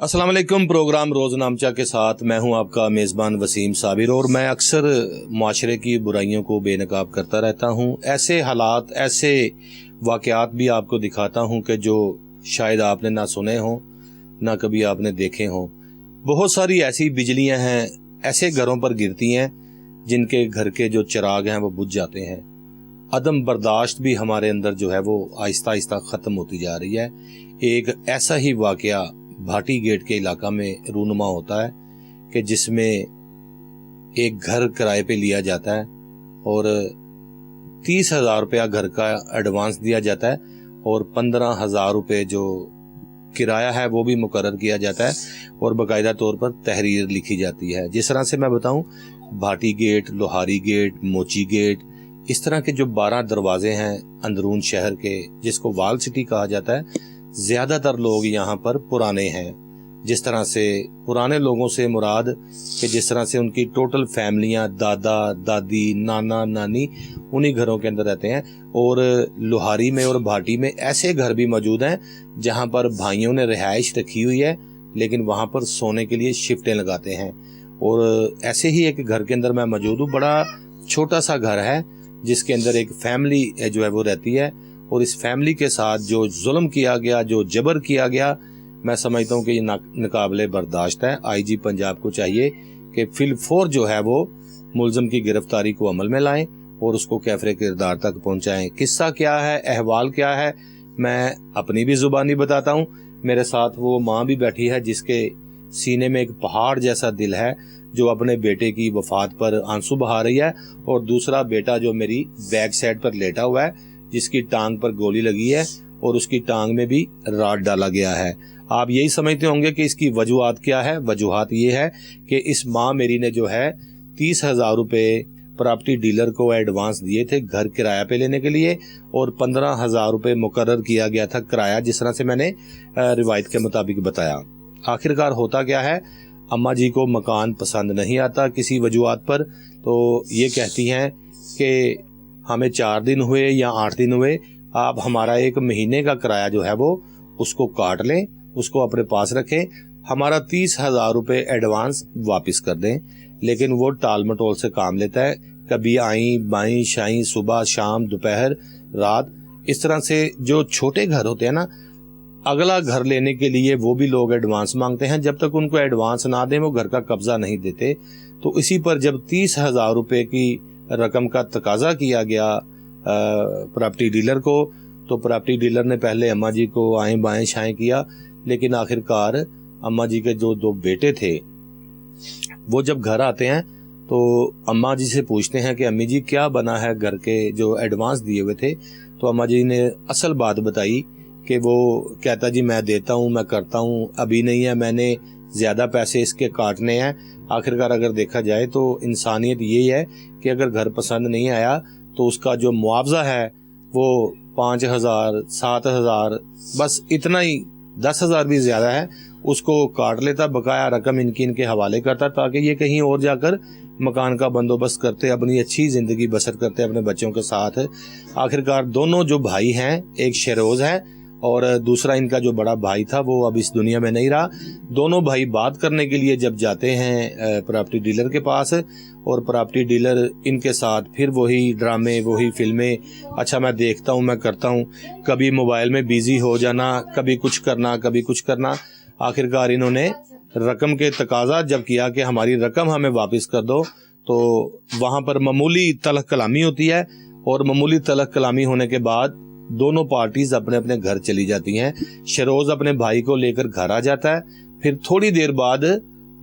अस्सलाम वालेकुम। प्रोग्राम रोज़नामचा के साथ मैं हूं आपका मेज़बान वसीम साबिर और मैं अक्सर माशरे की बुराइयों को बेनकाब करता रहता हूं। ऐसे हालात, ऐसे वाक़यात भी आपको दिखाता हूं कि जो शायद आपने ना सुने हों, ना कभी आपने देखे हों। बहुत सारी ऐसी बिजलियां हैं, ऐसे घरों पर गिरती हैं जिनके घर के जो चिराग हैं वो बुझ जाते हैं। अदम बर्दाश्त भी हमारे अंदर जो है वो आहिस्ता आहिस्ता ख़त्म होती जा रही है। एक ऐसा ही वाक़या भाटी गेट के इलाका में रूनुमा होता है कि जिसमें एक घर किराए पे लिया जाता है और 30,000 रुपया घर का एडवांस दिया जाता है और 15,000 रुपये जो किराया है वो भी मुकर्रर किया जाता है और बाकायदा तौर पर तहरीर लिखी जाती है। जिस तरह से मैं बताऊं, भाटी गेट, लोहारी गेट, मोची गेट, इस तरह के जो 12 दरवाजे हैं अंदरून शहर के, जिसको वाल सिटी कहा जाता है, ज्यादातर लोग यहाँ पर पुराने हैं। जिस तरह से पुराने लोगों से मुराद कि जिस तरह से उनकी टोटल फैमिलियाँ, दादा दादी, नाना नानी उन्हीं घरों के अंदर रहते हैं। और लोहारी में और भाटी में ऐसे घर भी मौजूद हैं जहाँ पर भाइयों ने रिहाइश रखी हुई है लेकिन वहाँ पर सोने के लिए शिफ्टें लगाते हैं। और ऐसे ही एक घर के अंदर मैं मौजूद हूँ। बड़ा छोटा सा घर है जिसके अंदर एक फैमिली जो है वो रहती है और इस फैमिली के साथ जो जुल्म किया गया, जो जबर किया गया, मैं समझता हूँ कि ये नाकाबिले बर्दाश्त है। आईजी पंजाब को चाहिए कि फिलफौर जो है वो मुलजिम की गिरफ्तारी को अमल में लाएं और उसको कैफरे किरदार तक पहुंचाएं। किस्सा क्या है, अहवाल क्या है, मैं अपनी भी जुबानी बताता हूँ। मेरे साथ वो माँ भी बैठी है जिसके सीने में एक पहाड़ जैसा दिल है, जो अपने बेटे की वफात पर आंसू बहा रही है, और दूसरा बेटा जो मेरी बैक साइड पर लेटा हुआ है जिसकी टांग पर गोली लगी है और उसकी टांग में भी राड डाला गया है। आप यही समझते होंगे कि इसकी वजूहात क्या है। वजूहात ये है कि इस माँ मेरी ने जो है 30,000 रुपये प्रॉपर्टी डीलर को एडवांस दिए थे घर किराया पे लेने के लिए और 15,000 रुपये मुकर्रर किया गया था किराया, जिस तरह से मैंने रिवायत के मुताबिक बताया। आखिरकार होता क्या है, अम्मा जी को मकान पसंद नहीं आता किसी वजूहात पर, तो ये कहती हैं कि हमें 4 दिन हुए या 8 दिन हुए, आप हमारा 1 महीने का किराया जो है वो उसको काट लें, उसको अपने पास रखें, हमारा 30,000 रुपये एडवांस वापस कर दें। लेकिन वो टाल मटोल से काम लेता है, कभी आई बाई शाई, सुबह शाम दोपहर रात, इस तरह से जो छोटे घर होते हैं ना, अगला घर लेने के लिए वो भी लोग एडवांस मांगते हैं। जब तक उनको एडवांस ना दें वो घर का कब्जा नहीं देते। तो इसी पर जब 30,000 रुपये की रकम का तकाजा किया गया प्रॉपर्टी डीलर को, तो प्रॉपर्टी डीलर ने पहले अम्मा जी को आए बाएं शाएं किया, लेकिन आखिरकार अम्मा जी के जो 2 बेटे थे वो जब घर आते हैं तो अम्मा जी से पूछते हैं कि अम्मी जी क्या बना है घर के जो एडवांस दिए हुए थे। तो अम्मा जी ने असल बात बताई कि वो कहता जी मैं देता हूँ, मैं करता हूँ, अभी नहीं है, मैंने ज़्यादा पैसे इसके काटने हैं। आखिरकार अगर देखा जाए तो इंसानियत यही है कि अगर घर पसंद नहीं आया तो उसका जो मुआवजा है वो 5,000, 7,000, बस इतना ही, 10,000 भी ज़्यादा है, उसको काट लेता, बकाया रकम इनके हवाले करता ताकि ये कहीं और जाकर मकान का बंदोबस्त करते, अपनी अच्छी ज़िंदगी बसर करते अपने बच्चों के साथ। आखिरकार दोनों जो भाई हैं, एक शेरोज़ है और दूसरा इनका जो बड़ा भाई था वो अब इस दुनिया में नहीं रहा। दोनों भाई बात करने के लिए जब जाते हैं प्रॉपर्टी डीलर के पास, और प्रॉपर्टी डीलर इनके साथ फिर वही ड्रामे, वही फिल्में, अच्छा मैं देखता हूँ, मैं करता हूँ, कभी मोबाइल में बिजी हो जाना, कभी कुछ करना, कभी कुछ करना। आखिरकार इन्होंने रकम के तकाजा जब किया कि हमारी रकम हमें वापस कर दो, तो वहाँ पर मामूली तलख कलामी होती है और मामूली तलख कलामी होने के बाद दोनों पार्टीज अपने अपने घर चली जाती हैं। शरोज अपने भाई को लेकर घर आ जाता है, फिर थोड़ी देर बाद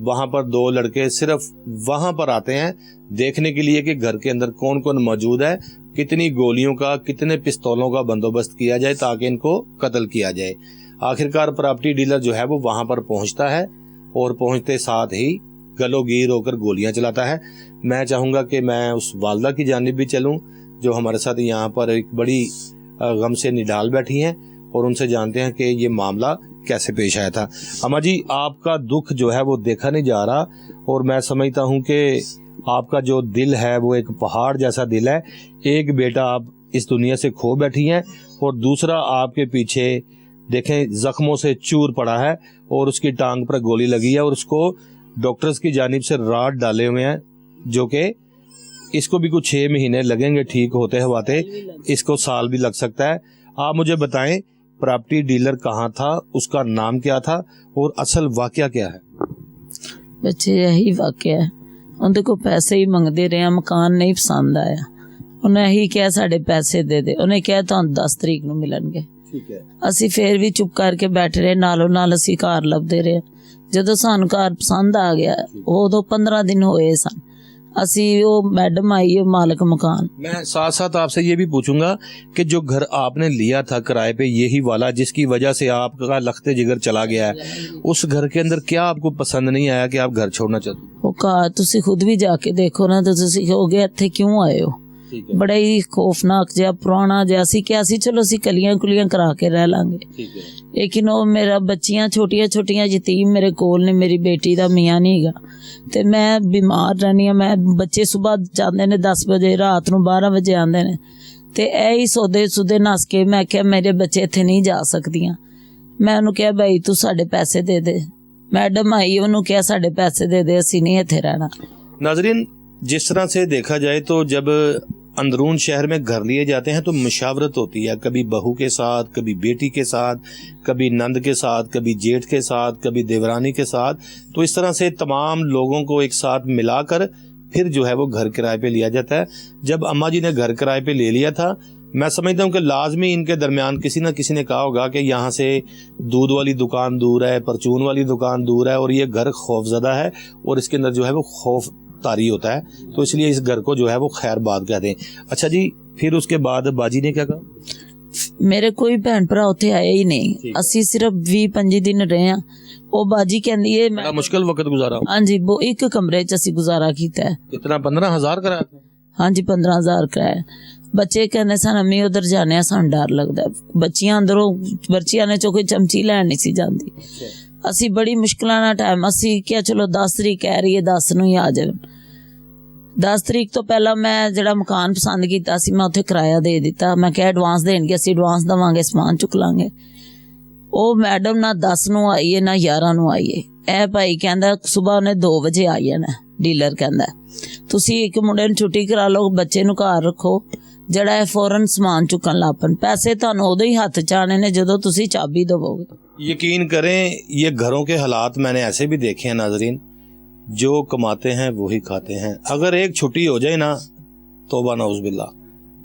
वहां पर 2 लड़के सिर्फ वहां पर आते हैं देखने के लिए कि घर के अंदर कौन कौन मौजूद है, कितनी गोलियों का, कितने पिस्तौलों का बंदोबस्त किया जाए ताकि इनको कत्ल किया जाए। आखिरकार प्रॉपर्टी डीलर जो है वो वहां पर पहुंचता है और पहुंचते साथ ही गलोगीर होकर गोलियां चलाता है। मैं चाहूंगा कि मैं उस वालदा की जानिब भी चलूं जो हमारे साथ यहाँ पर एक बड़ी गम से निढाल बैठी हैं और उनसे जानते हैं कि ये मामला कैसे पेश आया था। अम्मा जी, आपका दुख जो है वो देखा नहीं जा रहा और मैं समझता हूँ कि आपका जो दिल है वो एक पहाड़ जैसा दिल है। एक बेटा आप इस दुनिया से खो बैठी हैं और दूसरा आपके पीछे देखें जख्मों से चूर पड़ा है और उसकी टांग पर गोली लगी है और उसको डॉक्टर्स की जानिब से राड डाले हुए हैं, जो कि इसको भी कुछ 6 महीने लगेंगे ठीक होते हुआते, इसको साल भी लग सकता है। आप मुझे बताएं प्रॉपर्टी डीलर कहाँ था, उसका नाम क्या था और असल वाकया क्या है? बच्चे यही वाकया है, उनके को पैसे ही मंगते रहे, मकान नहीं पसंद आया, उन्हें यही कहा साढ़े पैसे दे दे, उन्हें कहा तो 10 तरीक ਨੂੰ ਮਿਲਣਗੇ। ਅਸੀਂ ਫੇਰ ਵੀ ਚੁੱਪ ਕਰਕੇ ਬੈਠ ਰਹੇ, ਨਾਲੋਂ ਨਾਲ ਅਸੀਂ ਘਰ ਲੱਭਦੇ ਰਹੇ। ਜਦੋਂ ਸਾਨੂੰ ਘਰ ਪਸੰਦ ਆ ਗਿਆ ਉਦੋਂ 15 दिन ਹੋਏ ਸਨ, ਅਸੀਂ ਉਹ मैडम आई है मालिक मकान। मैं साथ साथ आपसे ये भी पूछूंगा कि जो घर आपने लिया था किराए पे, यही वाला जिसकी वजह से आपका लखते जिगर चला गया है, उस घर के अंदर क्या आपको पसंद नहीं आया कि आप घर छोड़ना चाहते? ਉਹ ਘਰ ਤੁਸੀਂ ਖੁਦ ਵੀ ਜਾ ਕੇ ਦੇਖੋ ਨਾ, ਤਾਂ ਤੁਸੀਂ ਕਹੋਗੇ ਇੱਥੇ ਕਿਉਂ ਆਏ ਹੋ। ਬੜਾ ਹੀ ਖੌਫਨਾਕ ਜਿਹਾ ਪੁਰਾਣਾ ਜਿਹਾ ਸੀ ਕਿ ਅਸੀਂ ਚਲੋ ਅਸੀਂ ਕਲੀਆਂ ਕੁਲੀਆਂ ਕਰਾ ਕੇ ਰਹਿ ਲਾਂਗੇ, ਲੇਕਿਨ ਉਹ ਮੇਰਾ ਬੱਚੀਆਂ ਛੋਟੀਆਂ ਛੋਟੀਆਂ ਯਤੀਮ ਮੇਰੇ ਕੋਲ ਨੇ, ਮੇਰੀ ਬੇਟੀ ਦਾ ਮੀਆਂ ਨਹੀਂ ਹੈਗਾ ਤੇ ਮੈਂ ਬਿਮਾਰ ਰਹਿੰਦੀ ਹਾਂ। ਮੈਂ ਬੱਚੇ ਸਵੇਰ ਜਾਂਦੇ ਨੇ 10 ਵਜੇ, ਰਾਤ ਨੂੰ 12 ਵਜੇ ਆਉਂਦੇ ਨੇ ਤੇ ਇਹ ਹੀ ਸੌਦੇ ਸੁਦੇ ਨਸ ਕੇ ਮੈਂ ਕਿਹਾ ਮੇਰੇ ਬੱਚੇ ਇੱਥੇ ਨਹੀਂ ਜਾ ਸਕਦੀਆਂ। ਮੈਂ ਉਹਨੂੰ ਕਿਹਾ ਬਈ ਤੂੰ ਸਾਡੇ ਪੈਸੇ ਦੇ ਦੇ, मैडम आई ਉਹਨੂੰ ਕਿਹਾ ਸਾਡੇ ਪੈਸੇ ਦੇ ਦੇ, ਅਸੀਂ नहीं ਇੱਥੇ रहना। नाजरीन, जिस तरह से देखा जाए तो जब अंदरून शहर में घर लिए जाते हैं तो मुशावरत होती है, कभी बहू के साथ, कभी बेटी के साथ, कभी नंद के साथ, कभी जेठ के साथ, कभी देवरानी के साथ। तो इस तरह से तमाम लोगों को एक साथ मिलाकर फिर जो है वो घर किराए पे लिया जाता है। जब अम्मा जी ने घर किराए पे ले लिया था, मैं समझता हूँ कि लाजमी इनके दरमियान किसी न किसी ने कहा होगा कि यहाँ से दूध वाली दुकान दूर है, परचून वाली दुकान दूर है और ये घर खौफजदा है और इसके अंदर जो है वो खौफ तारी होता है, तो इसलिए इस घर को जो है वो खैरबाद कहते हैं। अच्छा जी, फिर उसके बाद बाजी ने क्या कहा? मेरे कोई भैन भरा उत्थे आए ही नहीं, ਅਸੀਂ ਸਿਰਫ 20-25 दिन ਰਹੇ ਆ। ਉਹ ਬਾਜੀ ਕਹਿੰਦੀ ਹੈ बड़ा मुश्किल वक्त गुजारा। ਹਾਂਜੀ, वो ਇੱਕ ਕਮਰੇ 'ਚ ਅਸੀਂ ਗੁਜ਼ਾਰਾ ਕੀਤਾ ਹੈ। कितना 15,000 कराया? ਹਾਂਜੀ 15,000 ਕਰਾਇਆ। ਬੱਚੇ ਕਹਿੰਦੇ ਸਨ ਅੰਮੀ ਉਧਰ ਜਾਣੇ ਆ, ਸਾਨੂੰ ਡਰ ਲੱਗਦਾ। ਬੱਚੀਆਂ ਅੰਦਰੋਂ ਬੱਚਿਆਂ ਨੇ ਚੋਂ ਕੋਈ ਚਮਚੀ ਲੈਣ ਨਹੀਂ ਸੀ ਜਾਂਦੀ। ਅਸੀਂ ਬੜੀ ਮੁਸ਼ਕਲਾਂ ਨਾਲ ਟਾਈਮ, ਅਸੀਂ ਕਿਹਾ ਚਲੋ 10 ਤਰੀਕ ਕਹਿ ਰਹੀ ਹੈ, 10 ਨੂੰ ਹੀ ਆ ਜਾਣ। 10 ਤਰੀਕ ਤੋਂ ਪਹਿਲਾਂ ਮੈਂ ਜਿਹੜਾ ਮਕਾਨ ਪਸੰਦ ਕੀਤਾ ਸੀ ਮੈਂ ਉੱਥੇ ਕਿਰਾਇਆ ਦੇ ਦਿੱਤਾ। ਮੈਂ ਕਿਹਾ ਐਡਵਾਂਸ ਦੇਣਗੇ, ਅਸੀਂ ਐਡਵਾਂਸ ਦੇਵਾਂਗੇ, ਸਮਾਨ ਚੁੱਕ ਲਾਂਗੇ। ਉਹ ਮੈਡਮ ਨਾ 10 ਨੂੰ ਆਈ ਹੈ ਨਾ 11 ਨੂੰ ਆਈ ਹੈ। ਇਹ ਭਾਈ ਕਹਿੰਦਾ ਸਵੇਰ ਉਹਨੇ 2 ਵਜੇ ਆਈ ਹੈ ਨਾ, ਡੀਲਰ ਕਹਿੰਦਾ ਤੁਸੀਂ ਇੱਕ ਮੁੰਡੇ ਨੂੰ ਛੁੱਟੀ ਕਰਾ ਲਓ, ਬੱਚੇ ਨੂੰ ਘਰ ਰੱਖੋ, ਜਿਹੜਾ ਹੈ ਫੌਰਨ ਸਮਾਨ ਚੁੱਕਣ ਲਾਪਣ। ਪੈਸੇ ਤੁਹਾਨੂੰ ਉਦੋਂ ਹੀ ਹੱਥ 'ਚ ਆਣੇ ਨੇ ਜਦੋਂ ਤੁਸੀਂ ਚਾਬੀ ਦੇਵੋਗੇ। यकीन करें, ये घरों के हालात मैंने ऐसे भी देखे हैं नाजरीन, जो कमाते हैं वही खाते हैं। अगर एक छुट्टी हो जाए ना, तौबा नाउज़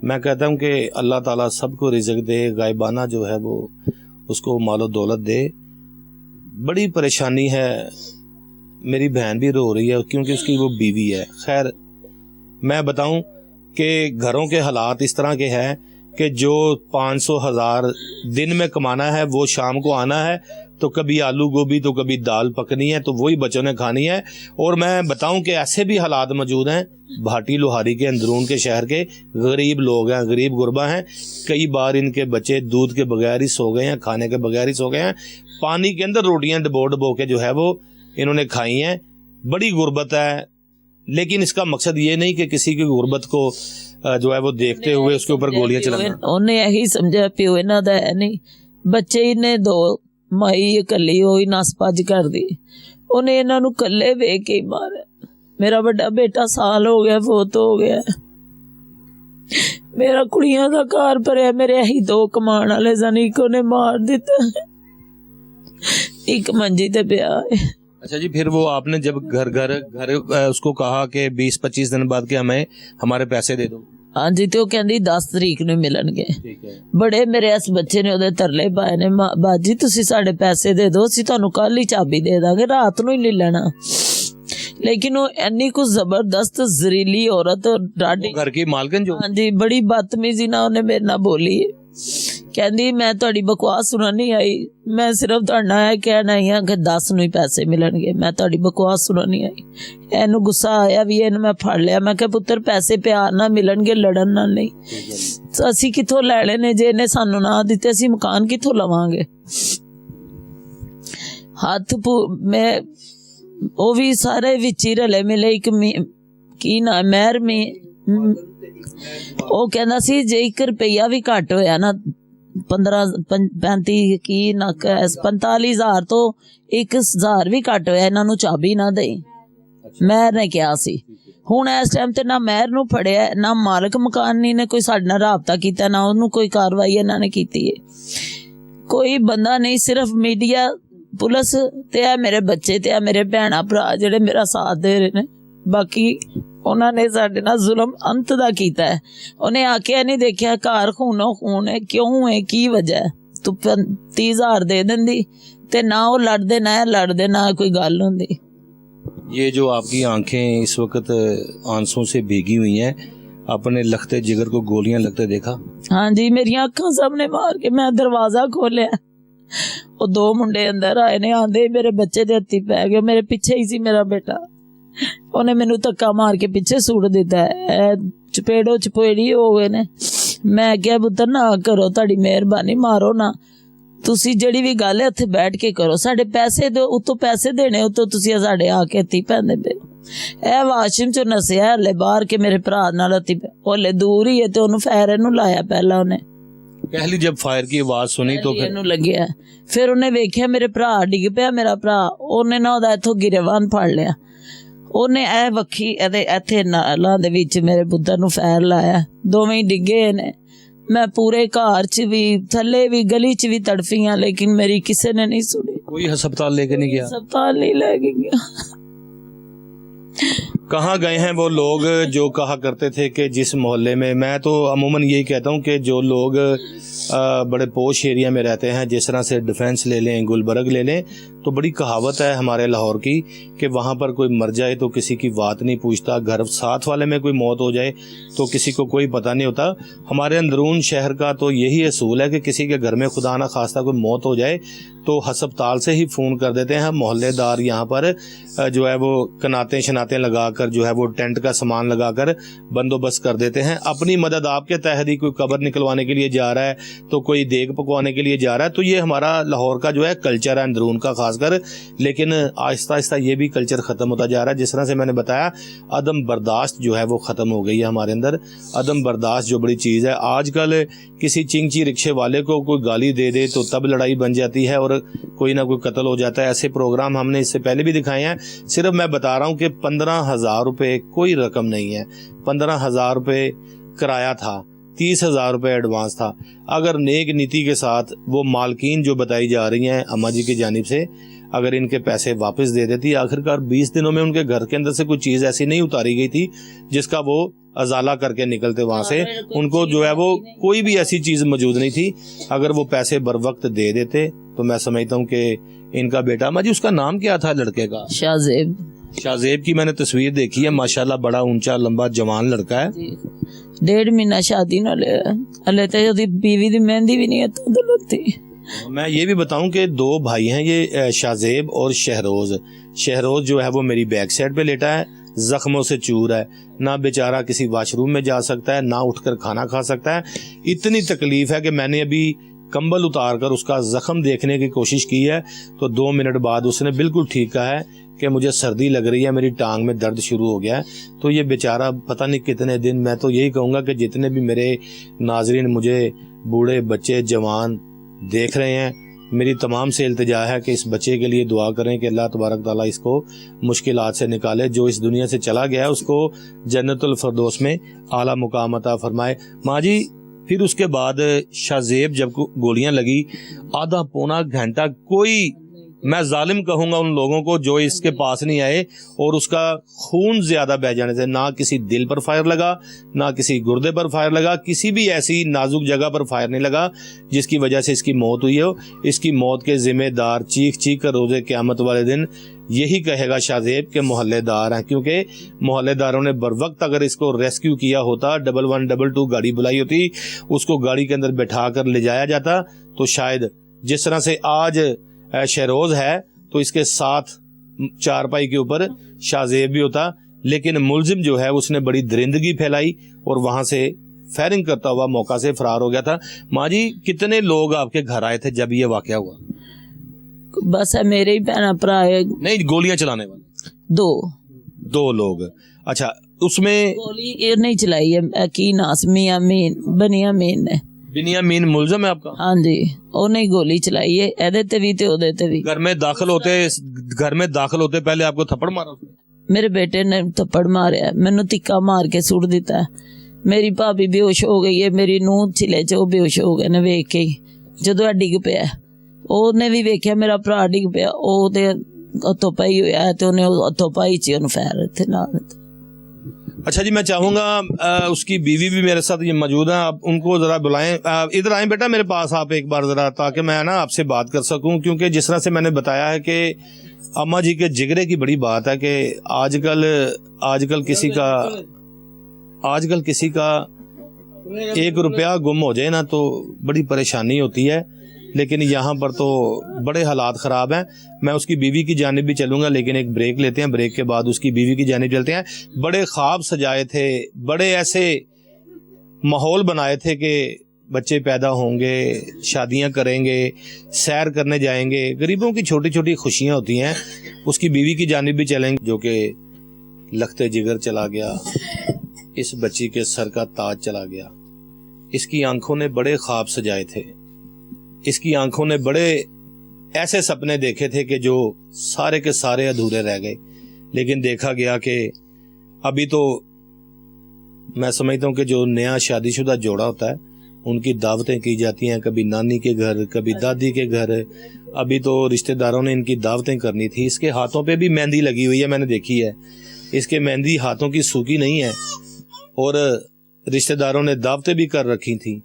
मैं कहता हूँ कि अल्लाह ताला सबको रिज़्क़ दे, गायबाना जो है वो उसको मालो दौलत दे। बड़ी परेशानी है, मेरी बहन भी रो रही है क्योंकि उसकी वो बीवी है। खैर, मैं बताऊं कि घरों के हालात इस तरह के हैं कि जो 500,000 दिन में कमाना है वो शाम को आना है, तो कभी आलू गोभी तो कभी दाल पकनी है, तो वही बच्चों ने खानी है। और मैं बताऊं कि ऐसे भी हालात मौजूद हैं भाटी लोहारी के अंदरून के शहर के, गरीब लोग हैं, गरीब गुरबा हैं। कई बार इनके बच्चे दूध के बगैर ही सो गए हैं, खाने के बगैर ही सो गए हैं, पानी के अंदर रोटियां डबो डबो के जो है वो इन्होंने खाई हैं। बड़ी गुर्बत है, लेकिन इसका मकसद ये नहीं कि किसी की गुर्बत को जो है वो देखते हुए उसके ऊपर गोलियां चलाना। ਉਹਨੇ ਇਹੀ ਸਮਝਿਆ ਪਿਓ ਇਹਨਾਂ ਦਾ ਹੈ ਨਹੀਂ, ਬੱਚੇ ਇਹਨੇ 2, ਮਾਈ ਇਕੱਲੀ ਹੋਈ ਨਸ ਭੱਜ ਕਰਦੀ, ਉਹਨੇ ਇਹਨਾਂ ਨੂੰ ਇਕੱਲੇ ਵੇਖ ਕੇ ਹੀ ਮਾਰਿਆ। ਮੇਰਾ ਵੱਡਾ ਬੇਟਾ ਸਾਲ ਹੋ ਗਿਆ ਫੌਤ ਹੋ ਗਿਆ, ਮੇਰਾ ਕੁੜੀਆਂ ਦਾ ਘਰ ਭਰਿਆ, ਮੇਰੇ ਇਹੀ 2 ਕਮਾਉਣ ਵਾਲੇ ਸਨ, ਇੱਕ ਉਹਨੇ ਮਾਰ ਦਿੱਤਾ, ਇੱਕ ਮੰਜੀ ਤੇ ਪਿਆ ਹੈ। अच्छा जी, फिर वो आपने जब घर उसको कहा कि 20-25 दिन बाद के हमें हमारे पैसे दे दो? हाँ जी, तो कहती 10 तरीक ਨੂੰ ਮਿਲਣਗੇ। ਬੜੇ ਮੇਰੇ ਇਸ ਬੱਚੇ ਨੇ ਉਹਦੇ ਤਰਲੇ ਪਾਏ ਨੇ, ਬਾਜੀ ਤੁਸੀਂ ਸਾਡੇ ਪੈਸੇ ਦੇ ਦਿਓ, ਅਸੀਂ ਤੁਹਾਨੂੰ ਕੱਲ ਹੀ ਚਾਬੀ ਦੇ ਦਾਂਗੇ, ਰਾਤ ਨੂੰ ਹੀ ਲੈ ਲੈਣਾ। लेकिन वो इन्नी कुछ जबरदस्त जहरीली औरत और डाडी घर की मालकन जो हाँ जी बड़ी बदतमीजी ना उन्हें मेरे ना बोली है। कहती मैं तुहाडी बकवास सुनन नहीं आई, मैं सिर्फ तुहाडे नाल कहना आई हाँ कि 10 ਨੂੰ ਹੀ पैसे मिलणगे, मैं तुहाडी बकवास सुनन नहीं आई। ਇਹਨੂੰ गुस्सा आया भी ਇਹਨੂੰ मैं फड़ लिया, मैं कहा पुत्र पैसे प्यार ना मिलणगे लड़न नाल नहीं, ਅਸੀਂ ਕਿੱਥੋਂ ਲੈਣੇ ਨੇ, ਜੇ ਇਹਨੇ ਸਾਨੂੰ ਨਾ ਦਿੱਤੇ ਅਸੀਂ ਮਕਾਨ ਕਿੱਥੋਂ ਲਵਾਂਗੇ। ਹੱਥ मैं ਉਹ ਵੀ ਸਾਰੇ ਵਿੱਚ ਹੀ ਰਲੇ ਮਿਲੇ। ਇੱਕ ਕੀ ਨਾ ਮਹਿਰ ਮੀ ਉਹ ਕਹਿੰਦਾ ਸੀ ਜੇ 1 ਰੁਪਈਆ ਵੀ ਘੱਟ ਹੋਇਆ ਨਾ 35 ਕੀ ਨਾ 45,000 ਤੋਂ 1,000 ਵੀ ਘੱਟ ਹੋਇਆ, ਇਹਨਾਂ ਨੂੰ ਚਾਬੀ ਨਾ ਦੇਈ, ਮਹਿਰ ਨੇ ਕਿਹਾ ਸੀ। ਹੁਣ ਇਸ ਟਾਈਮ ਤੇ ਨਾ ਮਹਿਰ ਨੂੰ ਫੜਿਆ, ਨਾ ਮਾਲਕ ਮਕਾਨੀ ਨੇ ਕੋਈ ਸਾਡੇ ਨਾਲ ਰਾਬਤਾ ਕੀਤਾ, ਨਾ ਉਹਨੂੰ ਕੋਈ ਕਾਰਵਾਈ ਇਹਨਾਂ ਨੇ ਕੀਤੀ ਹੈ। ਕੋਈ ਬੰਦਾ ਨਹੀਂ, ਸਿਰਫ ਮੀਡੀਆ, ਪੁਲਿਸ ਤੇ ਆ ਮੇਰੇ ਬੱਚੇ ਤੇ ਆ ਮੇਰੇ ਭੈਣਾਂ ਭਰਾ ਜਿਹੜੇ ਮੇਰਾ ਸਾਥ ਦੇ ਰਹੇ ਨੇ। ਬਾਕੀ ਉਹਨਾਂ ਨੇ ਸਾਡੇ ਨਾਲ ਜ਼ੁਲਮ ਅੰਤ ਦਾ ਕੀਤਾ ਹੈ। ਉਹਨੇ ਆ ਕੇ ਨਹੀਂ ਦੇਖਿਆ ਘਰ ਖੂਨੋ ਖੂਨ ਹੈ, ਕਿਉਂ ਹੈ, ਕੀ ਵਜ੍ਹਾ ਹੈ। ਤੂੰ 30,000 ਦੇ ਦਿੰਦੀ ਤੇ ਨਾ ਉਹ ਲੜਦੇ, ਨਾ ਲੜਦੇ, ਨਾ ਕੋਈ ਗੱਲ ਹੁੰਦੀ। ये जो आपकी आंखें इस वक्त आंसू से भीगी हुई हैं, अपने लखते जिगर को गोलियां लगते देखा? हाँ जी, मेरी अखां सामने मार के मैं दरवाजा खोलिया, ਉਹ 2 ਮੁੰਡੇ ਅੰਦਰ ਆਏ ਨੇ, ਆਂਦੇ ਮੇਰੇ ਬੱਚੇ ਦੇ ਹੱਥੀ ਪੈ ਗਏ, ਮੇਰੇ ਪਿੱਛੇ ਹੀ ਸੀ ਮੇਰਾ ਬੇਟਾ, ਉਹਨੇ ਮੈਨੂੰ ਧੱਕਾ ਮਾਰ ਕੇ ਪਿੱਛੇ ਸੁੱਟ ਦਿੱਤਾ ਹੈ, ਚਪੇੜੋ ਚਪੇੜੀ ਹੋ ਗਏ ਨੇ। ਮੈਂ ਕਿਹਾ ਪੁੱਤਰ ਨਾ ਕਰੋ, ਤੁਹਾਡੀ ਮਿਹਰਬਾਨੀ, ਮਾਰੋ ਨਾ, ਤੁਸੀਂ ਜਿਹੜੀ ਵੀ ਗੱਲ ਹੈ ਉੱਥੇ ਬੈਠ ਕੇ ਕਰੋ, ਸਾਡੇ ਪੈਸੇ ਦੇ ਉੱਤੋਂ ਪੈਸੇ ਦੇਣੇ, ਉੱਤੋਂ ਤੁਸੀਂ ਸਾਡੇ ਆ ਕੇ ਹੱਥੀ ਪੈਂਦੇ ਪਏ। ਇਹ ਵਾਸ਼ਰੂਮ ਚੋਂ ਨਸਿਆ ਹਲੇ ਬਾਹਰ ਕੇ ਮੇਰੇ ਭਰਾ ਨਾਲ ਹੱਥੀ, ਹਲੇ ਦੂਰ ਹੀ ਹੈ ਤੇ ਉਹਨੂੰ ਫਾਇਰ ਨੂੰ ਲਾਇਆ ਪਹਿਲਾਂ ਉਹਨੇ। पहली जब फायर की आवाज सुनी तो फिर ਇਹਨੂੰ ਲੱਗਿਆ, ਫਿਰ ਉਹਨੇ ਵੇਖਿਆ ਮੇਰੇ ਭਰਾ ਡਿੱਗ ਪਿਆ, ਮੇਰਾ ਭਰਾ, ਉਹਨੇ ਨਾ ਉਹਦਾ ਇੱਥੋਂ ਗਿਰੇਵਾਨ ਫੜ ਲਿਆ, ਉਹਨੇ ਇਹ ਵੱਖੀ ਇਹਦੇ ਇੱਥੇ ਨਾਲਾਂ ਦੇ ਵਿੱਚ ਮੇਰੇ ਪੁੱਤਰ ਨੂੰ ਫਾਇਰ ਲਾਇਆ, ਦੋਵੇਂ ਹੀ ਡਿੱਗੇ ਨੇ। ਮੈਂ ਪੂਰੇ ਘਰ 'ਚ ਵੀ, ਥੱਲੇ ਵੀ, ਗਲੀ 'ਚ ਵੀ ਤੜਫੀਆਂ, ਲੇਕਿन ਮੇਰੀ ਕਿਸੇ ਨੇ नहीं सुनी। कोई अस्पताल लेके नहीं गया? अस्पताल नहीं लेके गया। कहाँ गए हैं वो लोग जो कहा करते थे कि जिस मोहल्ले में, मैं तो अमूमन यही कहता हूँ कि जो लोग बड़े पोश एरिया में रहते हैं, जिस तरह से डिफेंस ले लें, गुलबर्ग ले लें, तो बड़ी कहावत है हमारे लाहौर की कि वहाँ पर कोई मर जाए तो किसी की बात नहीं पूछता, घर साथ वाले में कोई मौत हो जाए तो किसी को कोई पता नहीं होता। हमारे अंदरून शहर का तो यही असूल है कि किसी के घर में खुदा ना खास्ता कोई मौत हो जाए तो अस्पताल से ही फ़ोन कर देते हैं। मोहल्लेदार यहाँ पर जो है वो कनातें शनातें लगाकर, जो है वो टेंट का सामान लगाकर बंदोबस्त कर देते हैं। अपनी मदद आपके तहत ही कोई कब्र निकलवाने के लिए जा रहा है तो कोई देग पकवाने के लिए जा रहा है। तो ये हमारा लाहौर का जो है कल्चर है अंदरून का खासकर, लेकिन आहिस्ता आहिस्ता ये भी कल्चर ख़त्म होता जा रहा है। जिस तरह से मैंने बताया, अदम बर्दाश्त जो है वो ख़त्म हो गई है हमारे अंदर। अदम बर्दाश्त जो बड़ी चीज़ है, आजकल किसी चिंची रिक्शे वाले को कोई गाली दे दे तो तब लड़ाई बन जाती है और कोई ना कोई कत्ल हो जाता है। ऐसे प्रोग्राम हमने इससे पहले भी दिखाए हैं। सिर्फ मैं बता रहा हूँ कि 15,000 रुपये कोई रकम नहीं है। 15,000 रुपये किराया था, 30,000 रुपये एडवांस था। अगर नेक नीति के साथ वो मालकीन जो बताई जा रही हैं अम्मा जी की जानिब से, अगर इनके पैसे वापस दे देती, आखिरकार 20 दिनों में उनके घर के अंदर से कोई चीज़ ऐसी नहीं उतारी गई थी जिसका वो अजाला करके निकलते वहाँ से। उनको जो है वो कोई भी ऐसी चीज़ मौजूद नहीं थी। अगर वो पैसे बर वक्त दे देते तो मैं समझता हूँ कि इनका बेटा, अम्मा जी उसका नाम क्या था लड़के का? शाहजेब। शाहजेब की मैंने तस्वीर देखी है, माशाल्लाह बड़ा ऊंचा लंबा जवान लड़का है। 1.5 महीना शादी न ले, हले तो उसदी बीवी दी मेहंदी भी नहीं है तो दुल्हन। मैं ये भी बताऊं कि 2 भाई हैं, ये शाहजेब और शहरोज। शहरोज जो है वो मेरी बैक साइड पे लेटा है, जख्मों से चूर है, ना बेचारा किसी वॉशरूम में जा सकता है, ना उठकर खाना खा सकता है। इतनी तकलीफ है कि मैंने अभी कंबल उतार कर उसका जख्म देखने की कोशिश की है तो 2 मिनट बाद उसने बिल्कुल ठीक कहा है कि मुझे सर्दी लग रही है, मेरी टांग में दर्द शुरू हो गया है। तो ये बेचारा पता नहीं कितने दिन, मैं तो यही कहूँगा कि जितने भी मेरे नाजरीन मुझे बूढ़े बच्चे जवान देख रहे हैं, मेरी तमाम से इल्तिजा है कि इस बच्चे के लिए दुआ करें कि अल्लाह तबारक ताला इसको मुश्किलात से निकाले। जो इस दुनिया से चला गया है उसको जन्नतुल फरदौस में आला मुकाम अता फरमाए। माँ जी, फिर उसके बाद शाहजेब जब गोलियां लगी, आधा पौना घंटा कोई, मैं जालिम कहूँगा उन लोगों को जो इसके पास नहीं आए, और उसका खून ज़्यादा बह जाने से, ना किसी दिल पर फायर लगा, ना किसी गुर्दे पर फायर लगा, किसी भी ऐसी नाजुक जगह पर फायर नहीं लगा जिसकी वजह से इसकी मौत हुई हो। इसकी मौत के ज़िम्मेदार चीख चीख कर रोज़े क़यामत वाले दिन यही कहेगा शाहजेब के मोहल्लेदार हैं, क्योंकि मोहल्लेदारों ने बर वक्त अगर इसको रेस्क्यू किया होता, 1122 गाड़ी बुलाई होती, उसको गाड़ी के अंदर बैठा कर ले जाया जाता, तो शायद जिस तरह से आज शहरोज है तो इसके साथ चारपाई के ऊपर शाहजेब भी होता। लेकिन मुलजिम जो है उसने बड़ी दरिंदगी फैलाई और वहां से फायरिंग करता हुआ मौका से फरार हो गया था। माँ जी, कितने लोग आपके घर आए थे जब ये वाकया हुआ? बस है मेरे ही भैन भरा है। नहीं, गोलियां चलाने वाले 2 लोग। अच्छा, उसमें गोली ये नहीं चलाई है कि नास मियां मीन बनिया मीन ने। बिनियामीन मुलजम है आपका? हाँ जी, ਉਹਨੇ ਹੀ ਗੋਲੀ ਚਲਾਈ ਹੈ ਇਹਦੇ ਤੇ ਵੀ ਤੇ ਉਹਦੇ ਤੇ ਵੀ। घर में दाखिल होते पहले आपको थप्पड़ मारा उसने? ਮੇਰੇ ਬੇਟੇ ਨੇ ਥੱਪੜ ਮਾਰਿਆ, ਮੈਨੂੰ ਤਿੱਕਾ ਮਾਰ ਕੇ ਸੁੱਟ ਦਿੱਤਾ। ਮੇਰੀ ਭਾਬੀ ਬੇਹੋਸ਼ ਹੋ ਗਈ ਹੈ, ਮੇਰੀ ਨੂੰਹ ਛਿਲੇ ਚ ਉਹ ਬੇਹੋਸ਼ ਹੋ ਗਏ ਨੇ ਵੇਖ ਕੇ ਹੀ। ਜਦੋਂ ਡਿੱਗ ਪਿਆ ਉਹਨੇ ਵੀ ਵੇਖਿਆ ਮੇਰਾ ਭਰਾ ਡਿੱਗ ਪਿਆ, ਉਹ ਤੇ ਹੱਥੋਂ ਪਾਈ ਹੋਇਆ ਤੇ ਉਹਨੇ ਹੱਥੋਂ ਪਾਈ ਚ ਉਹਨੂੰ ਫੈਰ ਇੱਥੇ ਲਾ ਦਿੱਤਾ। अच्छा जी, मैं चाहूंगा उसकी बीवी भी मेरे साथ ये मौजूद है, आप उनको जरा बुलाएं। इधर आएं बेटा मेरे पास आप एक बार जरा, ताकि मैं ना आपसे बात कर सकूं, क्योंकि जिस तरह से मैंने बताया है कि अम्मा जी के जिगरे की बड़ी बात है कि आजकल किसी का 1 रुपया गुम हो जाए ना तो बड़ी परेशानी होती है, लेकिन यहाँ पर तो बड़े हालात ख़राब हैं। मैं उसकी बीवी की जानिब भी चलूँगा, लेकिन एक ब्रेक लेते हैं, ब्रेक के बाद उसकी बीवी की जानिब चलते हैं। बड़े ख्वाब सजाए थे, बड़े ऐसे माहौल बनाए थे कि बच्चे पैदा होंगे, शादियाँ करेंगे, सैर करने जाएंगे, गरीबों की छोटी छोटी खुशियाँ होती हैं। उसकी बीवी की जानिब भी चलेंगे, जो कि लखते जिगर चला गया, इस बच्ची के सर का ताज चला गया। इसकी आंखों ने बड़े ख्वाब सजाए थे, इसकी आंखों ने बड़े ऐसे सपने देखे थे कि जो सारे के सारे अधूरे रह गए। लेकिन देखा गया कि अभी तो मैं समझता हूँ कि जो नया शादीशुदा जोड़ा होता है उनकी दावतें की जाती हैं, कभी नानी के घर, कभी दादी के घर। अभी तो रिश्तेदारों ने इनकी दावतें करनी थी। इसके हाथों पे भी मेहंदी लगी हुई है, मैंने देखी है। इसके मेहंदी हाथों की सूखी नहीं है, और रिश्तेदारों ने दावतें भी कर रखी थी।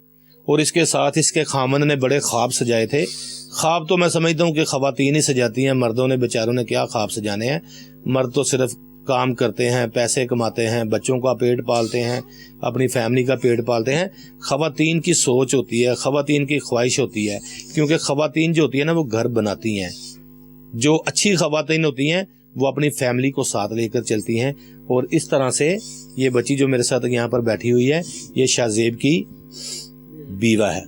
और इसके साथ इसके खामन ने बड़े ख्वाब सजाए थे। ख्वाब तो मैं समझता हूँ कि ख़वातीन ही सजाती हैं, मर्दों ने बेचारों ने क्या ख्वाब सजाने हैं। मर्द तो सिर्फ काम करते हैं, पैसे कमाते हैं, बच्चों का पेट पालते हैं, अपनी फैमिली का पेट पालते हैं। ख़वातीन की सोच होती है, ख़वातीन की ख्वाहिश होती है, क्योंकि ख़वातीन जो होती है ना वो घर बनाती हैं। जो अच्छी ख़वातीन होती हैं वो अपनी फैमिली को साथ लेकर चलती हैं। और इस तरह से ये बच्ची जो मेरे साथ यहाँ पर बैठी हुई है, ये शाहजेब की बीवा है,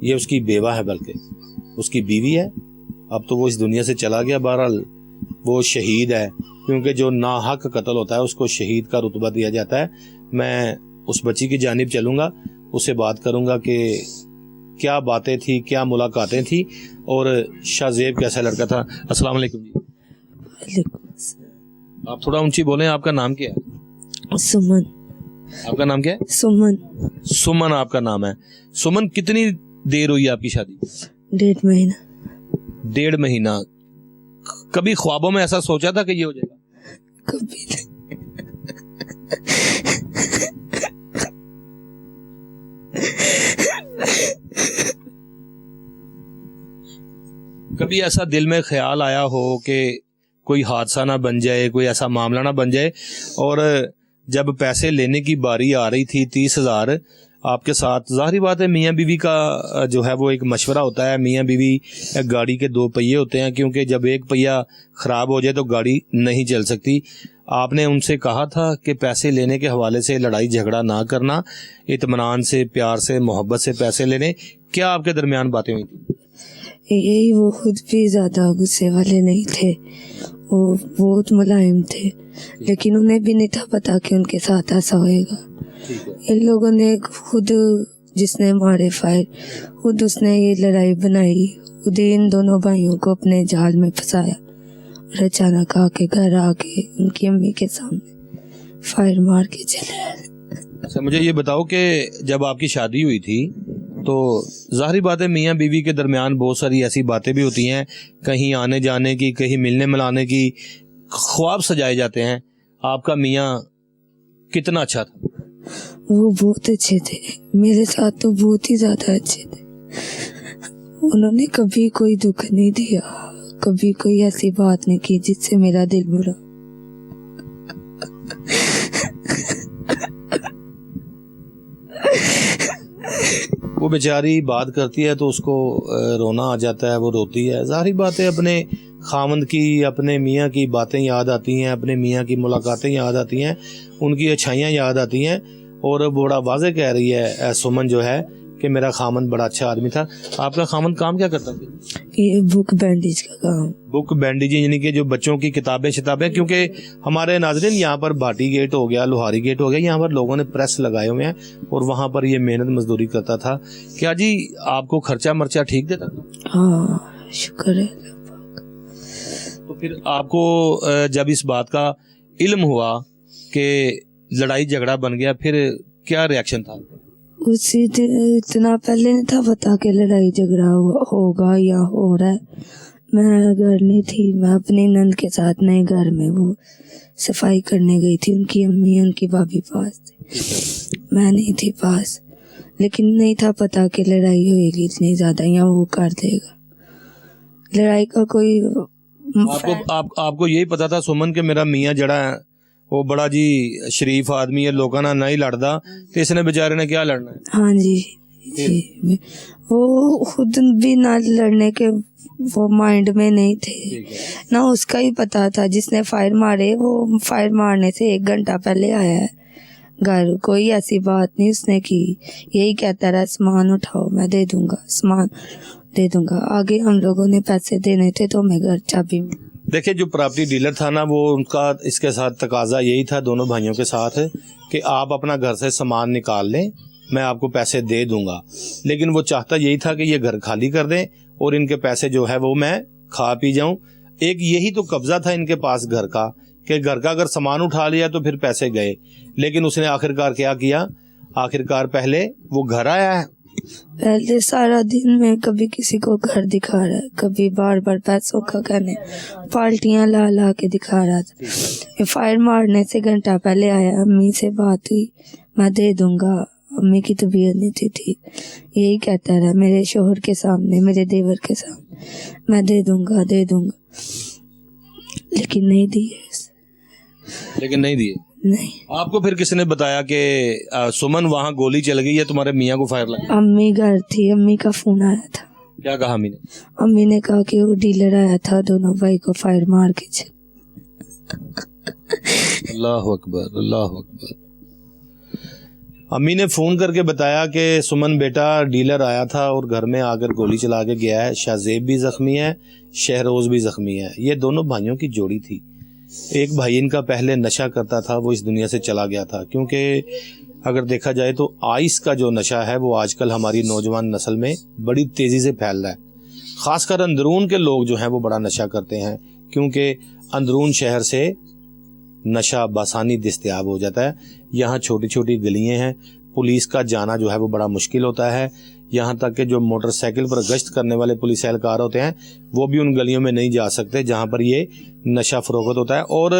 ये उसकी बेवा है, बल्कि उसकी बीवी है। अब तो वो इस दुनिया से चला गया, बहरहाल वो शहीद है, क्योंकि जो नाहक कत्ल होता है उसको शहीद का रुतबा दिया जाता है। मैं उस बच्ची की जानिब चलूँगा, उससे बात करूँगा कि क्या बातें थी, क्या मुलाकातें थी, और शाहजेब कैसा लड़का था। अस्सलाम वालेकुम जी। आप थोड़ा ऊंची बोलें। आपका नाम क्या है? सुमन। आपका नाम क्या है? सुमन। सुमन आपका नाम है। सुमन, कितनी देर हुई आपकी शादी? 1.5 महीना। 1.5 महीना। कभी ख्वाबों में ऐसा सोचा था कि ये हो जाएगा? कभी नहीं। कभी ऐसा दिल में ख्याल आया हो कि कोई हादसा ना बन जाए, कोई ऐसा मामला ना बन जाए, और जब पैसे लेने की बारी आ रही थी 30,000 आपके साथ, ज़ाहिर बात है मियाँ बीवी का जो है वो एक मशवरा होता है। मियाँ बीवी गाड़ी के 2 पहिए होते हैं, क्योंकि जब एक पहिया ख़राब हो जाए तो गाड़ी नहीं चल सकती। आपने उनसे कहा था कि पैसे लेने के हवाले से लड़ाई झगड़ा ना करना, इत्मीनान से, प्यार से, मोहब्बत से पैसे लेने। क्या आपके दरमियान बातें हुई थी? यही, वो खुद भी ज़्यादा गुस्से वाले नहीं थे, वो बहुत मुलायम थे, लेकिन उन्हें भी नहीं था पता कि उनके साथ ऐसा होएगा। इन लोगों ने खुद, जिसने मारे फायर, खुद उसने ये लड़ाई बनाई, खुद ही इन दोनों भाइयों को अपने जाल में फंसाया, और अचानक आके घर आके उनकी अम्मी के सामने फायर मार के चले। अच्छा, मुझे ये बताओ कि जब आपकी शादी हुई थी तो ज़ाहिर बात है मियाँ बीवी के दरमियान बहुत सारी ऐसी बातें भी होती हैं, कहीं आने जाने की, कहीं मिलने मिलाने की, ख्वाब सजाए जाते हैं। आपका मियाँ कितना अच्छा था? वो बहुत अच्छे थे, मेरे साथ तो बहुत ही ज़्यादा अच्छे थे। उन्होंने कभी कोई दुख नहीं दिया, कभी कोई ऐसी बात नहीं की जिससे मेरा दिल बुरा। वो बेचारी बात करती है तो उसको रोना आ जाता है, वो रोती है। ज़ाहिर बात है अपने खामंद की, अपने मियाँ की बातें याद आती हैं, अपने मियाँ की मुलाकातें याद आती हैं, उनकी अच्छाइयाँ याद आती हैं। और बड़ा वाज़े कह रही है सुमन जो है کہ میرا خامن بڑا اچھا آدمی تھا. آپ کا خامن کام کیا کرتا تھا؟ یہ بک بینڈیج کا کام. بک بینڈیج یعنی کہ جو بچوں کی کتابیں, کیونکہ ہمارے ناظرین یہاں پر بھاٹی گیٹ ہو گیا, لوہاری گیٹ ہو گیا, یہاں پر لوگوں نے پریس لگائے ہوئے ہیں اور وہاں پر یہ محنت مزدوری کرتا تھا. کیا جی آپ کو خرچہ مرچہ ٹھیک دیتا تھا؟ ہاں شکر ہے. تو پھر آپ کو جب اس بات کا علم ہوا کہ لڑائی جھگڑا بن گیا, پھر کیا ری ایکشن تھا؟ اسی دن اتنا پہلے نہیں تھا پتا کہ لڑائی جھگڑا ہوگا یا ہو رہا ہے. میں گھر نہیں تھی, میں اپنی نند کے ساتھ نئے گھر میں وہ صفائی کرنے گئی تھی. ان کی امی ان کی بھابھی پاس تھی, میں نہیں تھی پاس. لیکن نہیں تھا پتا کہ لڑائی ہوئے گی اتنی زیادہ یا وہ کر دے گا. لڑائی کا کوئی آپ کو یہی پتا تھا سمن کہ میرا میاں جڑا ہے وہ بڑا جی شریف آدمی ہے, لوگوں نہ نہیں لڑدا, تو اس نے بیچارے نے کیا لڑنا ہے؟ ہاں جی وہ خود بھی نہ لڑنے کے وہ مائنڈ میں نہیں تھے, نہ اس کا ہی پتا تھا. جس نے فائر مارے وہ فائر مارنے سے 1 گھنٹہ پہلے آیا ہے گھر. کوئی ایسی بات نہیں اس نے کی. یہی کہتا رہا سامان اٹھاؤ میں دے دوں گا, سامان دے دوں گا. آگے ہم لوگوں نے پیسے دینے تھے تو میں گھر چابی میں. دیکھیں جو پراپرٹی ڈیلر تھا نا, وہ ان کا اس کے ساتھ تقاضا یہی تھا دونوں بھائیوں کے ساتھ کہ آپ اپنا گھر سے سامان نکال لیں, میں آپ کو پیسے دے دوں گا. لیکن وہ چاہتا یہی تھا کہ یہ گھر خالی کر دیں اور ان کے پیسے جو ہے وہ میں کھا پی جاؤں. ایک یہی تو قبضہ تھا ان کے پاس گھر کا, کہ گھر کا اگر سامان اٹھا لیا تو پھر پیسے گئے. لیکن اس نے آخرکار کیا کیا, آخرکار پہلے وہ گھر آیا ہے, پہلے سارا دن میں کبھی کسی کو گھر دکھا رہا ہے, کبھی بار بار پیسوں کا کہنے پالٹیاں لا کے دکھا رہا تھا. فائر مارنے سے 1 گھنٹہ پہلے آیا, امی سے بات ہوئی, میں دے دوں گا, امی کی طبیعت نہیں تھی ٹھیک. یہی کہتا رہا میرے شوہر کے سامنے, میرے دیور کے سامنے, میں دے دوں گا. لیکن نہیں دیے. نہیں. آپ کو پھر کس نے بتایا کہ سمن وہاں گولی چل گئی ہے, تمہارے میاں کو فائر لگا؟ امی گھر تھی, امی کا فون آیا تھا. کیا کہا امی نے؟ امی نے کہا کہ وہ ڈیلر آیا تھا, دونوں بھائی کو فائر مار کے اللہ اکبر, اللہ اکبر. امی نے فون کر کے بتایا کہ سمن بیٹا ڈیلر آیا تھا اور گھر میں آ کر گولی چلا کے گیا ہے. شہزیب بھی زخمی ہے, شہروز بھی زخمی ہے. یہ دونوں بھائیوں کی جوڑی تھی. ایک بھائی ان کا پہلے نشہ کرتا تھا, وہ اس دنیا سے چلا گیا تھا. کیونکہ اگر دیکھا جائے تو آئس کا جو نشہ ہے وہ آج کل ہماری نوجوان نسل میں بڑی تیزی سے پھیل رہا ہے. خاص کر اندرون کے لوگ جو ہیں وہ بڑا نشہ کرتے ہیں, کیونکہ اندرون شہر سے نشہ بآسانی دستیاب ہو جاتا ہے. یہاں چھوٹی چھوٹی گلیاں ہیں, پولیس کا جانا جو ہے وہ بڑا مشکل ہوتا ہے. یہاں تک کہ جو موٹر سائیکل پر گشت کرنے والے پولیس اہلکار ہوتے ہیں وہ بھی ان گلیوں میں نہیں جا سکتے جہاں پر یہ نشہ فروخت ہوتا ہے. اور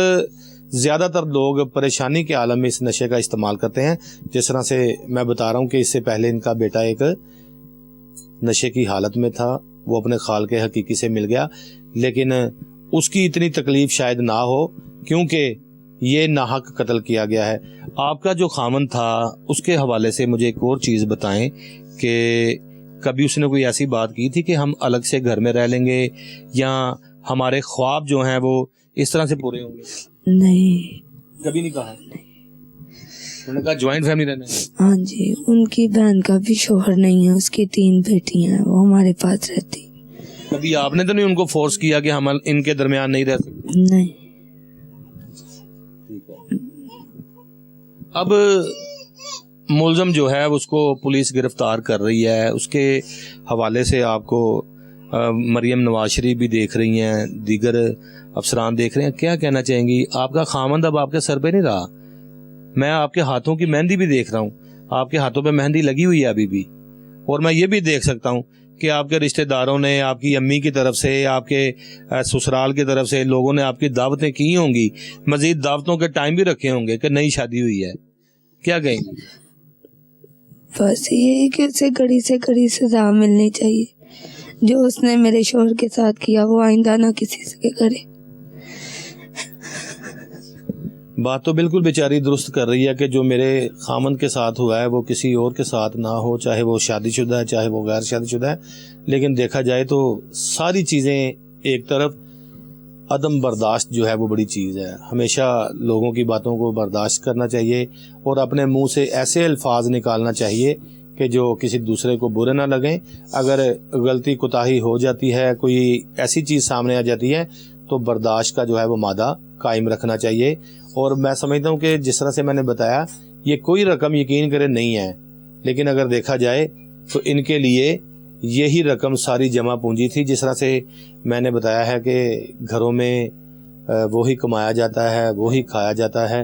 زیادہ تر لوگ پریشانی کے عالم میں اس نشے کا استعمال کرتے ہیں. جس طرح سے میں بتا رہا ہوں کہ اس سے پہلے ان کا بیٹا ایک نشے کی حالت میں تھا, وہ اپنے خال کے حقیقی سے مل گیا, لیکن اس کی اتنی تکلیف شاید نہ ہو کیونکہ یہ ناحق قتل کیا گیا ہے. آپ کا جو خامن تھا اس کے حوالے سے مجھے ایک اور چیز بتائیں کہ کبھی اس نے کوئی ایسی بات کی تھی کہ ہم الگ سے گھر میں رہ لیں گے, یا ہمارے خواب جو ہیں وہ اس طرح سے پورے ہوں گے؟ نہیں, کبھی نہیں کہا. انہوں نے کہا جوائنٹ فیملی رہنا ہے. ہاں جی, ان کی بہن کا بھی شوہر نہیں ہے, اس کی 3 بیٹیاں ہیں, وہ ہمارے پاس رہتی. کبھی آپ نے تو نہیں ان کو فورس کیا کہ ہم ان کے درمیان نہیں رہ سکتے؟ نہیں. اب ملزم جو ہے اس کو پولیس گرفتار کر رہی ہے, اس کے حوالے سے آپ کو مریم نواز شریف بھی دیکھ رہی ہیں, دیگر افسران دیکھ رہے ہیں. کیا کہنا چاہیں گی؟ آپ کا خامند اب آپ کے سر پہ نہیں رہا. میں آپ کے ہاتھوں کی مہندی بھی دیکھ رہا ہوں, آپ کے ہاتھوں پہ مہندی لگی ہوئی ہے ابھی بھی, اور میں یہ بھی دیکھ سکتا ہوں کہ آپ کے رشتہ داروں نے, آپ کی امی کی طرف سے, آپ کے سسرال کی طرف سے لوگوں نے آپ کی دعوتیں کی ہوں گی, مزید دعوتوں کے ٹائم بھی رکھے ہوں گے کہ نئی شادی ہوئی ہے. کیا کہیں گے؟ بس یہ کہ اسے کڑی سے کڑی سزا ملنی چاہیے. جو اس نے میرے شوہر کے ساتھ کیا وہ آئندہ نہ کسی سے کرے. بات تو بالکل بیچاری درست کر رہی ہے کہ جو میرے خامن کے ساتھ ہوا ہے وہ کسی اور کے ساتھ نہ ہو, چاہے وہ شادی شدہ ہے چاہے وہ غیر شادی شدہ ہے. لیکن دیکھا جائے تو ساری چیزیں ایک طرف, عدم برداشت جو ہے وہ بڑی چیز ہے. ہمیشہ لوگوں کی باتوں کو برداشت کرنا چاہیے اور اپنے منہ سے ایسے الفاظ نکالنا چاہیے کہ جو کسی دوسرے کو برے نہ لگیں. اگر غلطی کوتاہی ہو جاتی ہے, کوئی ایسی چیز سامنے آ جاتی ہے, تو برداشت کا جو ہے وہ مادہ قائم رکھنا چاہیے. اور میں سمجھتا ہوں کہ جس طرح سے میں نے بتایا, یہ کوئی رقم یقین کرے نہیں ہے, لیکن اگر دیکھا جائے تو ان کے لیے یہی رقم ساری جمع پونجی تھی. جس طرح سے میں نے بتایا ہے کہ گھروں میں وہی کمایا جاتا ہے, وہی کھایا جاتا ہے.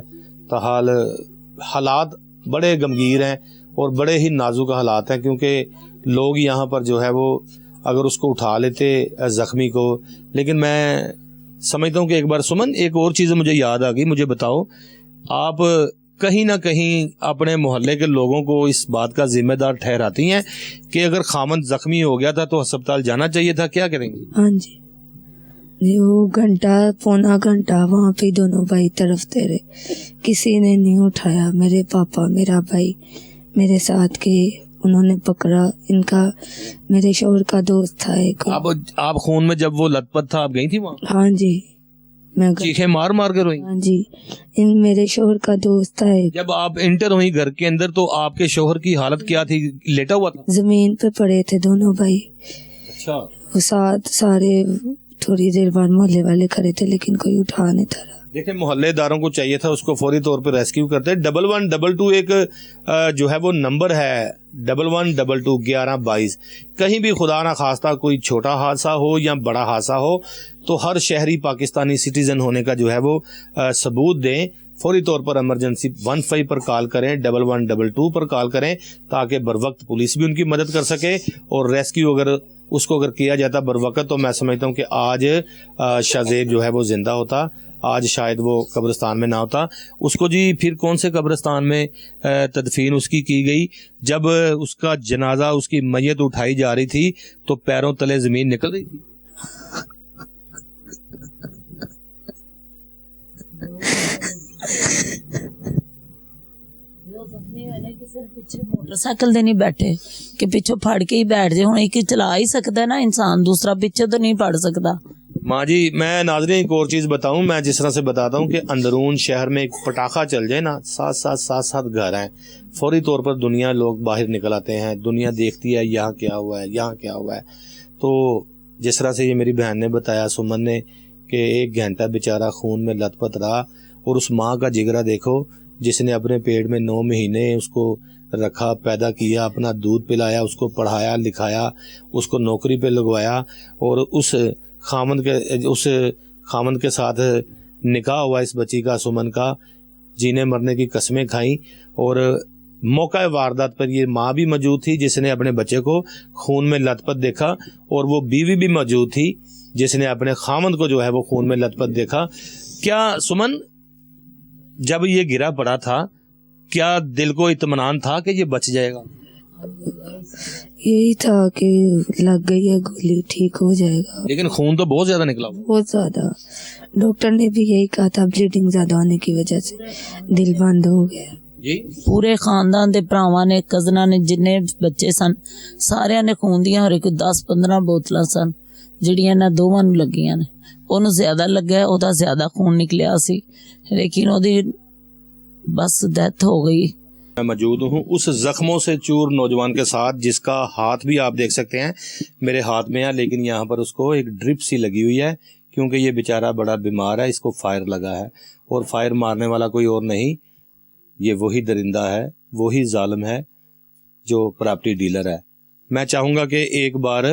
تاحال حالات بڑے غمگیر ہیں اور بڑے ہی نازک حالات ہیں, کیونکہ لوگ یہاں پر جو ہے وہ اگر اس کو اٹھا لیتے زخمی کو. لیکن میں سمجھتا ہوں کہ ایک بار سمن, ایک اور چیز مجھے یاد آ گئی, مجھے بتاؤ, آپ کہیں نہ کہیں اپنے محلے کے لوگوں کو اس بات کا ذمہ دار ٹھہراتی ہیں کہ اگر خامند زخمی ہو گیا تھا تو ہسپتال جانا چاہیے تھا, کیا کریں گی؟ ہاں جی, وہ گھنٹہ پونا گھنٹہ وہاں پہ دونوں بھائی تڑپتے رہے, کسی نے نہیں اٹھایا. میرے پاپا, میرا بھائی میرے ساتھ گئے, انہوں نے پکڑا. ان کا میرے شوہر کا دوست تھا ایک. آپ خون میں جب وہ لت پت تھا آپ گئی تھی وہاں؟ ہاں جی, میں چیخیں مار مار کے روئی؟ ہاں جی, ان میرے شوہر کا دوست تھا ایک. جب آپ انٹر ہوئی گھر کے اندر تو آپ کے شوہر کی حالت کیا تھی؟ لیٹا ہوا تھا؟ زمین پہ پڑے تھے دونوں بھائی. اچھا. وہ ساتھ سارے تھوڑی دیر بعد محلے والے کھڑے تھے, لیکن کوئی اٹھا نہیں تھا. دیکھیں محلے داروں کو چاہیے تھا اس کو فوری طور پہ ریسکیو کرتے. 1122 ایک جو ہے وہ نمبر ہے, 1122 1122. کہیں بھی خدا نہ خواستہ کوئی چھوٹا حادثہ ہو یا بڑا حادثہ ہو تو ہر شہری پاکستانی سٹیزن ہونے کا جو ہے وہ ثبوت دیں. فوری طور پر ایمرجنسی 15 پر کال کریں, 1122 پر کال کریں, تاکہ بر وقت پولیس بھی ان کی مدد کر سکے. اور ریسکیو اگر کیا جاتا بر وقت تو میں سمجھتا ہوں کہ آج شاہزیب جو ہے وہ زندہ ہوتا, آج شاید وہ قبرستان میں نہ ہوتا. اس کو جی پھر کون سے قبرستان میں تدفین اس کی گئی؟ جب اس کا جنازہ, اس کی میت اٹھائی جا رہی تھی تو پیروں تلے زمین نکل رہی تھی. موٹر سائیکل دے نہیں بیٹھے کہ پیچھے پھڑ کے ہی بیٹھ جائے. ہوں ایک چلا ہی سکتا ہے نا انسان, دوسرا پیچھے تو نہیں پڑ سکتا. ماں جی میں ناظرین ایک اور چیز بتاؤں, میں جس طرح سے بتاتا ہوں کہ اندرون شہر میں ایک پٹاخہ چل جائے نا, 7 گھر ہیں, فوری طور پر دنیا لوگ باہر نکل آتے ہیں, دنیا دیکھتی ہے یہاں کیا ہوا ہے, یہاں کیا ہوا ہے. تو جس طرح سے یہ میری بہن نے بتایا, سمن نے, کہ 1 گھنٹہ بیچارہ خون میں لت پت رہا, اور اس ماں کا جگرا دیکھو جس نے اپنے پیٹ میں 9 مہینے اس کو رکھا, پیدا کیا, اپنا دودھ پلایا, اس کو پڑھایا لکھایا, اس کو نوکری پہ لگوایا, اور اس خامند کے ساتھ نکاح ہوا اس بچی کا, سمن کا, جینے مرنے کی قسمیں کھائیں. اور موقع واردات پر یہ ماں بھی موجود تھی جس نے اپنے بچے کو خون میں لت پت دیکھا, اور وہ بیوی بھی موجود تھی جس نے اپنے خامند کو جو ہے وہ خون میں لت پت دیکھا. کیا سمن جب یہ گرا پڑا تھا کیا دل کو اطمینان تھا کہ یہ بچ جائے گا؟ یہی تھا کہ لگ گئی ہے گولی, ٹھیک ہو جائے گا. لیکن خون تو بہت زیادہ نکلا, بہت زیادہ. ڈاکٹر نے بھی یہی کہا تھا, بلیڈنگ زیادہ ہونے کی وجہ سے دل بند ہو گیا. جی پورے خاندان دے پراواں نے, کزناں نے, جنے بچے سن سارے نے خون دیاں, اور 10-15 بوتلاں سن جڑیاں نہ دوواں نوں لگیاں نے. اونوں زیادہ لگا, اودا زیادہ خون نکلیا سی, لیکن اودی بس ڈیتھ ہو گئی. میں موجود ہوں اس زخموں سے چور نوجوان کے ساتھ جس کا ہاتھ بھی آپ دیکھ سکتے ہیں میرے ہاتھ میں ہے, لیکن یہاں پر اس کو ایک ڈرپ سی لگی ہوئی ہے کیونکہ یہ بیچارہ بڑا بیمار ہے, اس کو فائر لگا ہے, اور فائر مارنے والا کوئی اور نہیں, یہ وہی درندہ ہے, وہی ظالم ہے جو پراپرٹی ڈیلر ہے. میں چاہوں گا کہ ایک بار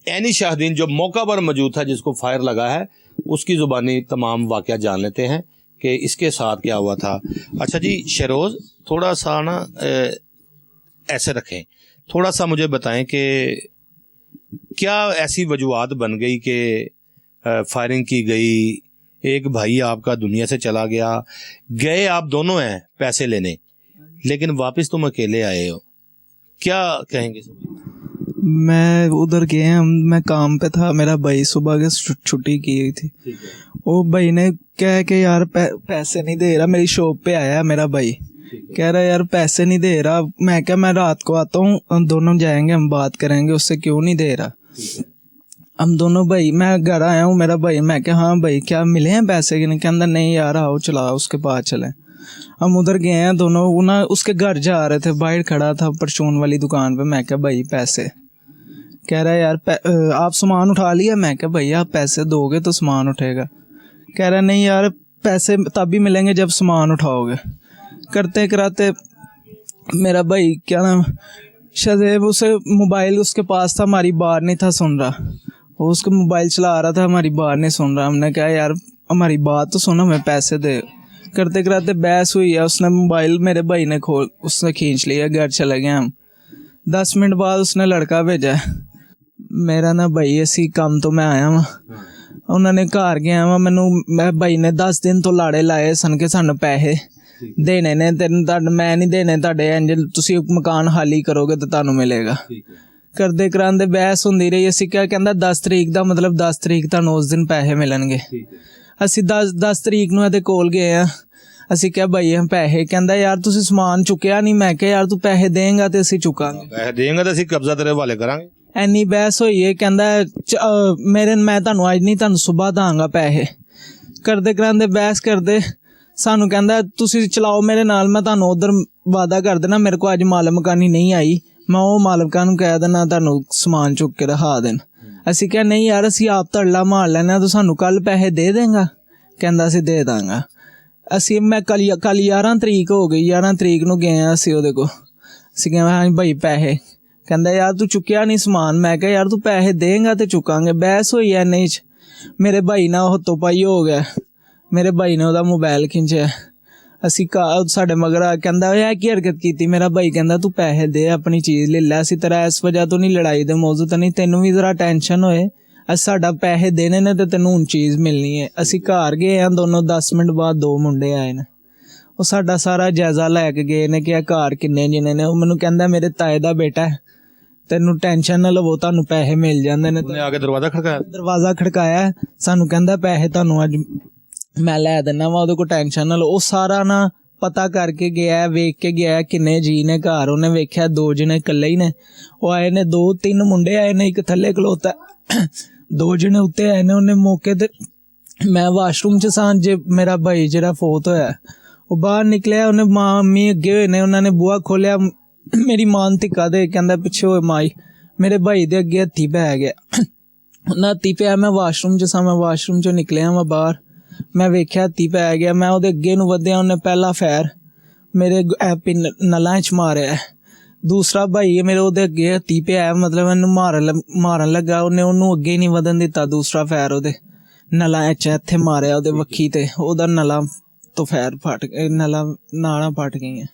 عینی شاہدین جو موقع پر موجود تھا جس کو فائر لگا ہے اس کی زبانی تمام واقعہ جان لیتے ہیں کہ اس کے ساتھ کیا ہوا تھا. اچھا جی شہروز, تھوڑا سا نا ایسے رکھیں, تھوڑا سا مجھے بتائیں کہ کیا ایسی وجوہات بن گئی کہ فائرنگ کی گئی, ایک بھائی آپ کا دنیا سے چلا گیا, گئے آپ دونوں ہیں پیسے لینے, لیکن واپس تم اکیلے آئے ہو, کیا کہیں گے؟ میں ادھر گئے, میں کام پہ تھا, میرا بھائی صبح کے چھٹی کی گئی تھی, وہ بھائی نے کہا کہ یار پیسے نہیں دے رہا, میری شاپ پہ آیا میرا بھائی, کہہ رہا یار پیسے نہیں دے رہا. میں کہا میں رات کو آتا ہوں, ہم دونوں جائیں گے, ہم بات کریں گے اس سے, کیوں نہیں دے رہا. ہم دونوں بھائی, میں گھر آیا ہوں, میرا بھائی, میں کہا ہاں بھائی کیا ملے ہیں پیسے, کہ نہیں, کہ اندر نہیں یار آؤ چلا اس کے پاس چلیں. हम उधर गए हैं दोनों, वो ना उसके घर जा रहे थे, बाहर खड़ा था परचून वाली दुकान पे। मैं क्या भाई पैसे, कह रहा है यार आप सामान उठा लिया। मैं क्या भैया आप पैसे दोगे तो सामान उठेगा। कह रहा नहीं यार पैसे तभी मिलेंगे जब सामान उठाओगे। करते कराते मेरा भाई क्या नाम शदेब, उसे मोबाइल उसके पास था, हमारी बात नहीं था सुन रहा, वो उसका मोबाइल चला रहा था, हमारी बात नहीं सुन रहा। हमने कहा यार हमारी बात तो सुनो, हमें पैसे दे। करते कराते बहस हुई है, उसने मोबाइल मेरे भाई ने उसने खींच लिया, घर चले गए हम। 10 मिनट बाद उसने लड़का भेजा मेरा ना भाई इसी काम तो मैं आया वा, उन्होंने घर गया वा, मैं भाई ने 10 दिन तो लाड़े लाए सन के सानू पैसे देने ने, मैं नहीं देने ਤੁਹਾਡੇ, ਇੰਜ ਤੁਸੀਂ ਮਕਾਨ ਖਾਲੀ ਕਰੋਗੇ ਤਾਂ ਤੁਹਾਨੂੰ ਮਿਲੇਗਾ। ਕਰਦੇ ਕਰਾਂਦੇ ਬਹਿਸ ਹੁੰਦੀ ਰਹੀ। ਅਸੀਂ ਕਿਹਾ, ਕਹਿੰਦਾ 10 ਤਰੀਕ ਦਾ ਮਤਲਬ 10 ਤਰੀਕ ਤੁਹਾਨੂੰ ਉਸ ਦਿਨ ਪੈਸੇ ਮਿਲਣਗੇ। ਅਸੀਂ 10 ਤਰੀਕ ਨੂੰ ਇਹਦੇ ਕੋਲ ਗਏ ਆ, ਅਸੀਂ ਕਿਹਾ ਭਾਈ ਇਹ ਪੈਸੇ, ਕਹਿੰਦਾ ਯਾਰ ਤੁਸੀਂ ਸਮਾਨ ਚੁੱਕਿਆ ਨਹੀਂ। ਮੈਂ ਕਿਹਾ ਯਾਰ ਤੂੰ ਪੈਸੇ ਦੇਂਗਾ ਤੇ ਅਸੀਂ ਚੁੱਕਾਂਗੇ, ਪੈਸੇ ਦੇਂਗਾ ਤਾਂ ਅਸੀਂ ਕਬਜ਼ਾ ਤੇਰੇ ਹਵਾਲੇ ਕਰਾਂਗੇ। ਇੰਨੀ ਬਹਿਸ ਹੋਈ ਹੈ। ਕਹਿੰਦਾ ਮੈਂ ਤੁਹਾਨੂੰ ਅੱਜ ਨਹੀਂ, ਤੁਹਾਨੂੰ ਸਵੇਰ ਦਾਂਗਾ ਪੈਸੇ। ਕਰਦੇ ਕਰਾਂਦੇ ਬਹਿਸ ਕਰਦੇ ਸਾਨੂੰ ਕਹਿੰਦਾ ਤੁਸੀਂ ਚਲਾਓ ਮੇਰੇ ਨਾਲ, ਮੈਂ ਤੁਹਾਨੂੰ ਉਧਰ ਵਾਅਦਾ ਕਰ ਦੇਣਾ, ਮੇਰੇ ਕੋਲ ਅੱਜ ਮਾਲ ਮਕਾਨੀ ਨਹੀਂ ਆਈ, ਮੈਂ ਉਹ ਮਾਲਕਾਂ ਨੂੰ ਕਹਿ ਦੇਣਾ ਤੁਹਾਨੂੰ ਸਮਾਨ ਚੁੱਕ ਕੇ ਰਖਾ ਦੇਣ। ਅਸੀਂ ਕਿਹਾ ਨਹੀਂ ਯਾਰ ਅਸੀਂ ਆਪ ਧੜਲਾ ਮਾਰ ਲੈਣਾ, ਤੂੰ ਸਾਨੂੰ ਕੱਲ ਪੈਸੇ ਦੇ ਦੇਂਗਾ। ਕਹਿੰਦਾ ਅਸੀਂ ਦੇ ਦਾਂਗਾ। ਅਸੀਂ ਮੈਂ ਕੱਲ 11 ਤਰੀਕ ਹੋ ਗਈ, 11 ਤਰੀਕ ਨੂੰ ਗਏ ਹਾਂ ਅਸੀਂ ਉਹਦੇ ਕੋਲ। ਅਸੀਂ ਕਿਹਾ ਹਾਂ ਭਾਈ ਪੈਸੇ, ਕਹਿੰਦਾ ਯਾਰ ਤੂੰ ਚੁੱਕਿਆ ਨਹੀਂ ਸਮਾਨ। ਮੈਂ ਕਿਹਾ ਯਾਰ ਤੂੰ ਪੈਸੇ ਦੇਂਗਾ ਤੇ ਚੁੱਕਾਂਗੇ। ਬਹਿਸ ਹੋਈ ਐ ਨਹੀਂ ਚ, ਮੇਰੇ ਭਾਈ ਨਾਲ ਹੱਥੋਂ ਪਾਈ ਹੋ ਗਿਆ, ਮੇਰੇ ਭਾਈ ਨੇ ਉਹਦਾ ਮੋਬਾਈਲ ਖਿੰਚਿਆ। ਅਸੀਂ ਸਾਡੇ ਮਗਰ ਆ, ਕਹਿੰਦਾ ਇਹ ਕੀ ਹਰਕਤ ਕੀਤੀ। ਮੇਰਾ ਭਾਈ ਕਹਿੰਦਾ ਤੂੰ ਪੈਸੇ ਦੇ, ਆਪਣੀ ਚੀਜ਼ ਲੈ ਲੈ, ਅਸੀਂ ਤੇਰਾ ਇਸ ਵਜ੍ਹਾ ਤੋਂ ਨਹੀਂ ਲੜਾਈ ਦੇ ਮੌਜੂ ਤਾਂ ਨਹੀਂ, ਤੈਨੂੰ ਵੀ ਜ਼ਰਾ ਟੈਨਸ਼ਨ ਹੋਏ, ਅਸੀਂ ਸਾਡਾ ਪੈਸੇ ਦੇਣੇ ਨੇ ਤੇ ਤੈਨੂੰ ਹੁਣ ਚੀਜ਼ ਮਿਲਣੀ ਹੈ। ਅਸੀਂ ਘਰ ਗਏ ਹਾਂ ਦੋਨੋਂ, 10 ਮਿੰਟ ਬਾਅਦ 2 ਮੁੰਡੇ ਆਏ ਨੇ, ਉਹ ਸਾਡਾ ਸਾਰਾ ਜਾਇਜ਼ਾ ਲੈ ਕੇ ਗਏ ਨੇ ਕਿ ਇਹ ਘਰ ਕਿੰਨੇ ਜਣੇ ਨੇ। ਉਹ ਮੈਨੂੰ ਕਹਿੰਦਾ ਮੇਰੇ ਤਾਏ ਦਾ ਬੇਟਾ, ਤੈਨੂੰ ਟੈਨਸ਼ਨ ਨਾ ਲਵੋ, ਤੁਹਾਨੂੰ ਪੈਸੇ ਮਿਲ ਜਾਂਦੇ ਨੇ। ਉਹਨੇ ਆ ਕੇ ਦਰਵਾਜ਼ਾ ਖੜਕਾਇਆ, ਸਾਨੂੰ ਕਹਿੰਦਾ ਪੈਸੇ ਤੁਹਾਨੂੰ ਅੱਜ ਮੈਂ ਲੈ ਦਿੰਦਾ ਵਾ, ਉਹਦੇ ਕੋਲ ਟੈਨਸ਼ਨ ਨਾ ਲਓ। ਉਹ ਸਾਰਾ ਨਾ ਪਤਾ ਕਰਕੇ ਗਿਆ, ਵੇਖ ਕੇ ਗਿਆ ਕਿੰਨੇ ਜੀ ਨੇ ਘਰ। ਉਹਨੇ ਵੇਖਿਆ 2 ਜਣੇ ਇਕੱਲੇ ਹੀ ਨੇ। ਉਹ ਆਏ ਨੇ 2-3 ਮੁੰਡੇ ਆਏ ਨੇ, ਇੱਕ ਥੱਲੇ ਖਲੋਤਾ, 2 ਜਣੇ ਉੱਤੇ ਆਏ ਨੇ। ਉਹਨੇ ਮੌਕੇ ਤੇ, ਮੈਂ ਵਾਸ਼ਰੂਮ 'ਚ ਸਾਂ, ਜੇ ਮੇਰਾ ਭਾਈ ਜਿਹੜਾ ਫੌਤ ਹੋਇਆ ਉਹ ਬਾਹਰ ਨਿਕਲਿਆ, ਉਹਨੇ ਮਾਂ ਮੰਮੀ ਅੱਗੇ ਹੋਏ ਨੇ, ਉਹਨਾਂ ਨੇ ਬੂਹਾ ਖੋਲਿਆ, ਮੇਰੀ ਮਾਂ ਨੂੰ ਧਿੱਕਾ ਦੇ, ਕਹਿੰਦਾ ਪਿੱਛੇ ਹੋਏ ਮਾਈ, ਮੇਰੇ ਭਾਈ ਦੇ ਅੱਗੇ ਹੱਥੀ ਪੈ ਗਿਆ। ਉਹਨਾਂ ਹੱਥੀ ਪਿਆ, ਮੈਂ ਵਾਸ਼ਰੂਮ 'ਚ ਸਾਂ, ਮੈਂ ਵਾਸ਼ਰੂਮ 'ਚੋਂ ਨਿਕਲਿਆ ਵਾ ਬਾਹਰ, ਮੈਂ ਵੇਖਿਆ ਹੱਥੀ ਪੈ ਗਿਆ। ਮੈਂ ਉਹਦੇ ਅੱਗੇ ਨੂੰ ਵਧਿਆ, ਉਹਨੇ ਪਹਿਲਾ ਫੈਰ ਮੇਰੇ ਨਲਾਂ 'ਚ ਮਾਰਿਆ। ਦੂਸਰਾ ਭਾਈ ਮੇਰੇ ਉਹਦੇ ਅੱਗੇ ਹੱਥੀ ਪਿਆ, ਮਤਲਬ ਇਹਨੂੰ ਮਾਰਨ ਲੱਗਾ, ਉਹਨੇ ਉਹਨੂੰ ਅੱਗੇ ਨਹੀਂ ਵਧਣ ਦਿੱਤਾ। ਦੂਸਰਾ ਫੈਰ ਉਹਦੇ ਨਲਾਂ 'ਚ ਇੱਥੇ ਮਾਰਿਆ, ਉਹਦੇ ਵੱਖੀ ਤੇ, ਉਹਦਾ ਨਲਾਂ ਤੋਂ ਫੈਰ ਫਟ ਗਏ, ਨਾਲਾਂ ਫਟ ਗਈਆਂ।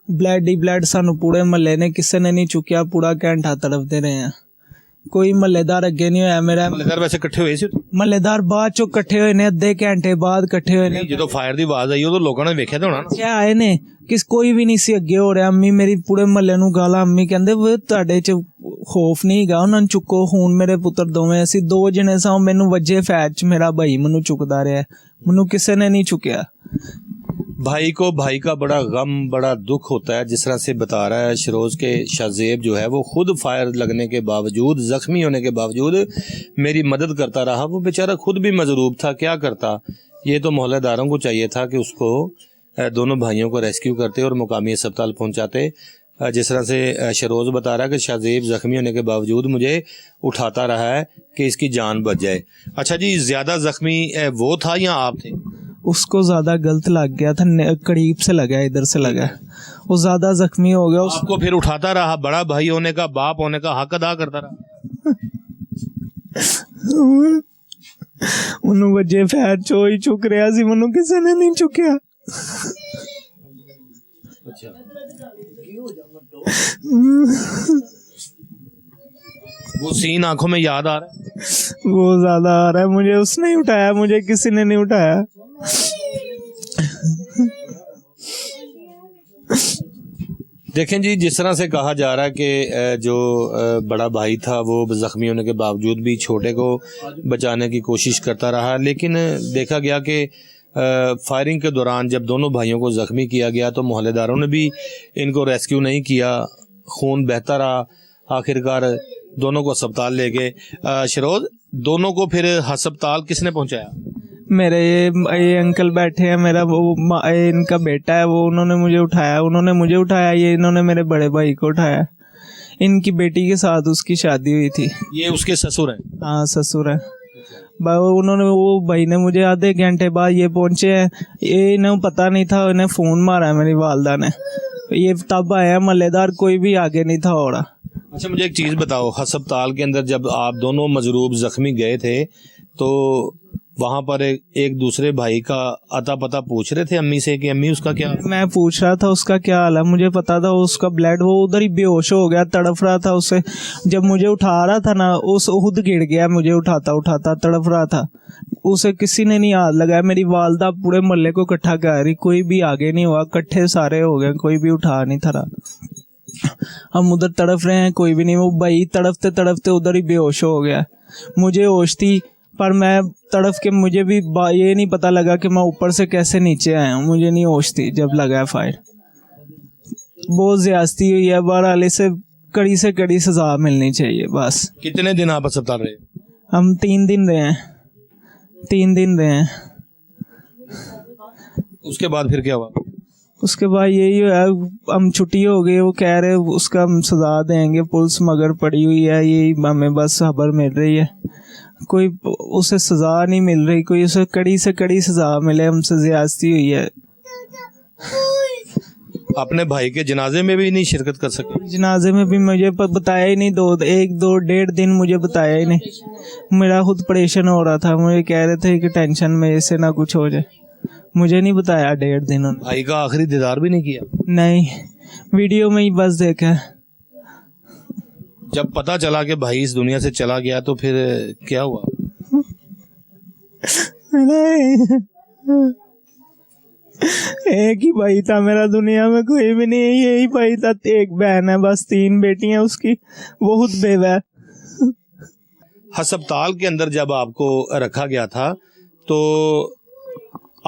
ਬਲੱਡ ਹੀ ਬਲੱਡ ਸਾਨੂੰ ਪੂਰੇ ਮਹੱਲੇ ਨੇ, ਕਿਸੇ ਨੇ ਨਹੀਂ ਚੁੱਕਿਆ, ਪੂਰਾ ਘੰਟਾ ਤੜਫਦੇ ਰਹੇ ਆ। ਕੋਈ ਮਹੱਲੇਦਾਰ ਅੱਗੇ ਨਹੀਂ ਹੋਇਆ। ਮੇਰਾ ਮਹੱਲੇਦਾਰ ਵੈਸੇ ਇਕੱਠੇ ਹੋਏ ਸੀ, ਮਹੱਲੇਦਾਰ ਬਾਅਦ ਚੋਂ ਇਕੱਠੇ ਹੋਏ ਨੇ, ਅੱਧੇ ਘੰਟੇ ਬਾਅਦ ਇਕੱਠੇ ਹੋਏ ਨੇ। ਜਦੋਂ ਫਾਇਰ ਦੀ ਆਵਾਜ਼ ਆਈ ਉਦੋਂ ਲੋਕਾਂ ਨੇ ਵੇਖਿਆ ਤਾਂ ਹੋਣਾ ਨਾ। ਕਿਆ ਆਏ ਨੇ ਕੋਈ ਵੀ ਨਹੀਂ ਸੀ ਅੱਗੇ ਹੋ ਰਿਹਾ। ਅੰਮੀ ਮੇਰੀ ਪੂਰੇ ਮਹੱਲੇ ਨੂੰ ਗਾਲਾਂ, ਅੰਮੀ ਕਹਿੰਦੇ ਤੁਹਾਡੇ 'ਚ ਖੌਫ ਨਹੀਂ ਹੈਗਾ, ਉਹਨਾਂ ਨੂੰ ਚੁੱਕੋ। ਹੁਣ ਮੇਰੇ ਪੁੱਤਰ ਦੋਵੇਂ, ਅਸੀਂ 2 ਜਣੇ ਸਾਂ, ਮੈਨੂੰ ਵੱਜੇ ਫੈਟ 'ਚ, ਮੇਰਾ ਭਾਈ ਮੈਨੂੰ ਚੁੱਕਦਾ ਰਿਹਾ, ਮੈਨੂੰ ਕਿਸੇ ਨੇ नहीं चुकया। भाई को भाई का बड़ा गम, बड़ा दुख होता है। जिस तरह से बता रहा है शरोज के शाहजेब जो है वो खुद फायर लगने के बावजूद, जख्मी होने के बावजूद मेरी मदद करता रहा। वो बेचारा खुद भी मजरूब था, क्या करता। ये तो मोहल्लेदारों को चाहिए था कि उसको, दोनों भाइयों को रेस्क्यू करते और मुकामी अस्पताल पहुंचाते। जिस तरह से शरोज बता रहा है कि शाहजेब जख्मी होने के बावजूद मुझे उठाता रहा है कि इसकी जान बच जाए। अच्छा जी, ज़्यादा जख्मी वो था या आप थे? उसको ज़्यादा गलत लग गया था, करीब से लगा, इधर से लगा, वो ज़्यादा जख्मी हो गया। आपको फिर उठाता रहा, बड़ा भाई होने का, बाप होने का हक अदा करता रहा। ਉਹਨੂੰ ਵੱਜੇ ਫੈਰ ਚੋ ਹੀ ਚੁੱਕ ਰਿਹਾ ਸੀ, ਮੈਨੂੰ ਕਿਸੇ ਨੇ ਨਹੀਂ ਚੁੱਕਿਆ। वो सीन आंखों में याद आ रहा है, वो ज्यादा आ रहा है। मुझे उसने ही उठाया, मुझे किसी ने नहीं उठाया। देखें जी, जिस तरह से कहा जा रहा है कि जो बड़ा भाई था वो जख्मी होने के बावजूद भी छोटे को बचाने की कोशिश करता रहा, लेकिन देखा गया कि फायरिंग के दौरान जब दोनों भाइयों को ज़ख्मी किया गया तो मोहल्लेदारों ने भी इनको रेस्क्यू नहीं किया, खून बहता रहा। आखिरकार दोनों को अस्पताल ले गए। शरोज, दोनों को फिर अस्पताल किसने पहुंचाया? मेरे ये अंकल बैठे हैं, मेरा ये इनका बेटा है, वो उन्होंने मुझे उठाया, ये इन्होंने मेरे बड़े भाई को उठाया। इनकी बेटी के साथ उसकी शादी हुई थी। ये उसके ससुर हैं? हाँ ससुर है। उन्होंने, वो भाई ने मुझे आधे घंटे बाद ये पहुंचे हैं, ये इन्हें पता नहीं था, इन्हें फ़ोन मारा है मेरी वालदा ने, ये तब आया, महल्लेदार कोई भी आगे नहीं था हो रहा। अच्छा मुझे एक चीज़ बताओ, हस्पताल के अंदर जब आप दोनों मजरूब जख्मी गए थे तो वहाँ पर एक दूसरे भाई का अता पता पूछ रहे थे अम्मी से कि अम्मी उसका क्या? मैं पूछ रहा था उसका क्या हाल है, मुझे पता था उसका ब्लड, वो उधर ही बेहोश हो गया, तड़प रहा था उसे। जब मुझे उठा रहा था ना, उस खुद गिर गया, मुझे उठाता उठाता तड़प रहा था, उसे किसी ने नहीं हाथ लगाया। मेरी वालदा पूरे मोहल्ले को इकट्ठा कर रही, कोई भी आगे नहीं हुआ, इकट्ठे सारे हो गए, कोई भी उठा नहीं था। हम उधर तड़प रहे हैं, कोई भी नहीं। वो भाई तड़पते तड़पते उधर ही बेहोश हो गया। मुझे होश थी पर मैं तड़प के, मुझे भी ये नहीं पता लगा कि मैं ऊपर से कैसे नीचे आया हूँ, मुझे नहीं होश थी जब लगा फायर। बहुत ज्यादती हुई है, बहरहाल इसे कड़ी से कड़ी सजा मिलनी चाहिए बस। कितने दिन आप अस्पताल रहे? हम 3 दिन रहे हैं, 3 दिन रहे हैं। उसके बाद फिर क्या हुआ? उसके बाद यही है, हम छुट्टी हो गई, वो कह रहे उसका हम सजा देंगे, पुलिस मगर पड़ी हुई है, यही हमें बस खबर मिल रही है, कोई उसे सजा नहीं मिल रही, कोई उसे कड़ी से कड़ी सजा मिले, हमसे ज्यादती हुई है। अपने भाई के जनाजे में भी नहीं शिरकत कर सके? जनाजे में भी मुझे बताया ही नहीं, 1-2-1.5 दिन मुझे बताया ही नहीं। मेरा खुद परेशान हो रहा था, मुझे कह रहे थे कि टेंशन में इससे ना कुछ हो जाए, मुझे नहीं बताया 1.5 दिन। भाई का आखिरी दीदार भी नहीं किया? नहीं, वीडियो में ही बस देखा। जब पता चला कि भाई इस दुनिया से चला गया तो फिर क्या हुआ? एक ही भाई था मेरा, दुनिया में कोई भी नहीं है, यही भाई था। एक बहन है बस, 3 बेटियां उसकी, बहुत बेवा है। अस्पताल के अंदर जब आपको रखा गया था तो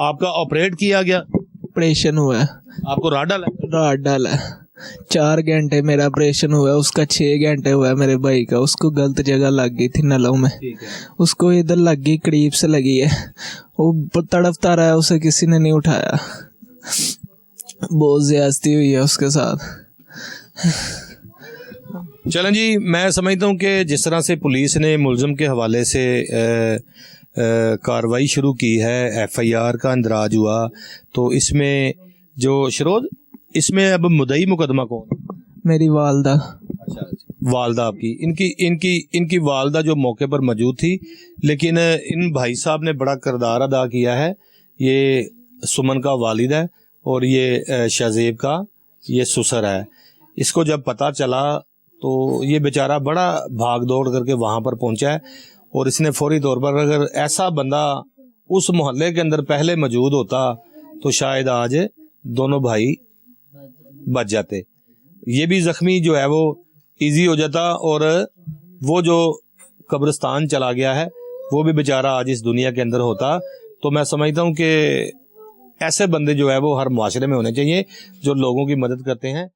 आपका ऑपरेट किया गया? ऑपरेशन हुआ है। आपको राड डाला? 4 घंटे मेरा ऑपरेशन हुआ है, उसका 6 घंटे हुआ है मेरे भाई का। उसको गलत जगह लग गई थी नलों में, उसको इधर लग गई, करीब से लगी है, वो तड़पता रहा है, उसे किसी ने नहीं उठाया। बहुत ज्यादती हुई है उसके साथ। चलें जी, मैं समझता हूँ कि जिस तरह से पुलिस ने मुलजिम के हवाले से कार्रवाई शुरू की है, FIR का इंदराज हुआ, तो इसमें जो शरोद, इसमें अब मुद्दई मुकदमा कौन? मेरी वालदा। अच्छा, वालदा आपकी, इनकी वालदा जो मौके पर मौजूद थी, लेकिन इन भाई साहब ने बड़ा किरदार अदा किया है। ये सुमन का वालिद है और ये शाहजेब का ये ससुर है। इसको जब पता चला तो ये बेचारा बड़ा भाग दौड़ करके वहाँ पर पहुँचा है और इसने फौरी तौर पर, अगर ऐसा बंदा उस मोहल्ले के अंदर पहले मौजूद होता तो शायद आज दोनों भाई बच जाते, ये भी जख्मी जो है वो इजी हो जाता और वो जो कब्रिस्तान चला गया है वो भी बेचारा आज इस दुनिया के अंदर होता। तो मैं समझता हूँ कि ऐसे बंदे जो है वो हर माशरे में होने चाहिए जो लोगों की मदद करते हैं।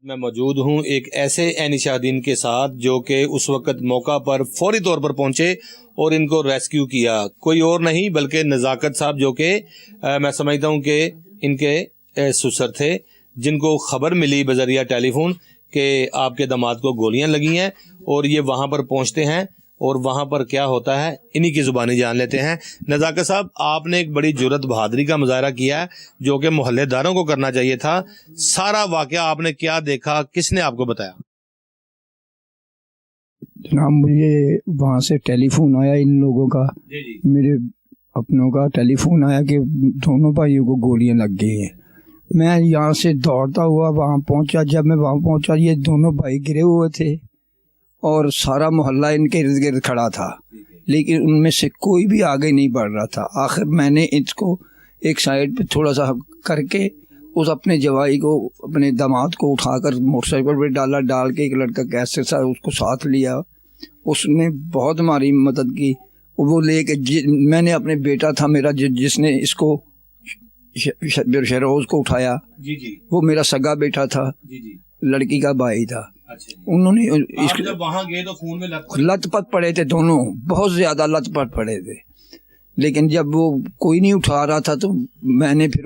मैं मौजूद हूँ एक ऐसे निशादीन के साथ जो कि उस वक़्त मौका पर फौरी तौर पर पहुँचे और इनको रेस्क्यू किया, कोई और नहीं बल्कि नज़ाकत साहब, जो कि मैं समझता हूँ कि इनके ससुर थे, जिनको खबर मिली बजरिया टेलीफोन कि आपके दामाद को गोलियां लगी हैं, और ये वहाँ पर पहुँचते हैं और वहाँ पर क्या होता है इन्हीं की ज़ुबानी जान लेते हैं। नज़ाकत साहब, आपने एक बड़ी जुर्रत बहादुरी का मुजाहरा किया है जो कि मोहल्लेदारों को करना चाहिए था। सारा वाक़या आपने क्या देखा, किसने आपको बताया? जनाब, मुझे वहाँ से टेलीफोन आया इन लोगों का, मेरे अपनों का टेलीफोन आया कि दोनों भाइयों को गोलियां लग गई हैं। मैं यहाँ से दौड़ता हुआ वहाँ पहुँचा। जब मैं वहाँ पहुँचा, ये दोनों भाई गिरे हुए थे और सारा मोहल्ला इनके इर्द गिर्द खड़ा था, लेकिन उनमें से कोई भी आगे नहीं बढ़ रहा था। आखिर मैंने इसको एक साइड पे थोड़ा सा करके उस अपने जवाई को, अपने दामाद को उठाकर मोटरसाइकिल पे डाला, डाल के एक लड़का कैसे सा उसको साथ लिया, उसने बहुत हमारी मदद की। वो लेके मैंने अपने बेटा था मेरा जिसने इसको शहरोज को उठाया, वो मेरा सगा बेटा था, लड़की का भाई था। उन्होंने जब वहाँ गए तो खून में लथपथ पड़े थे, दोनों बहुत ज्यादा लथपथ पड़े थे। लेकिन जब वो कोई नहीं उठा रहा था तो मैंने फिर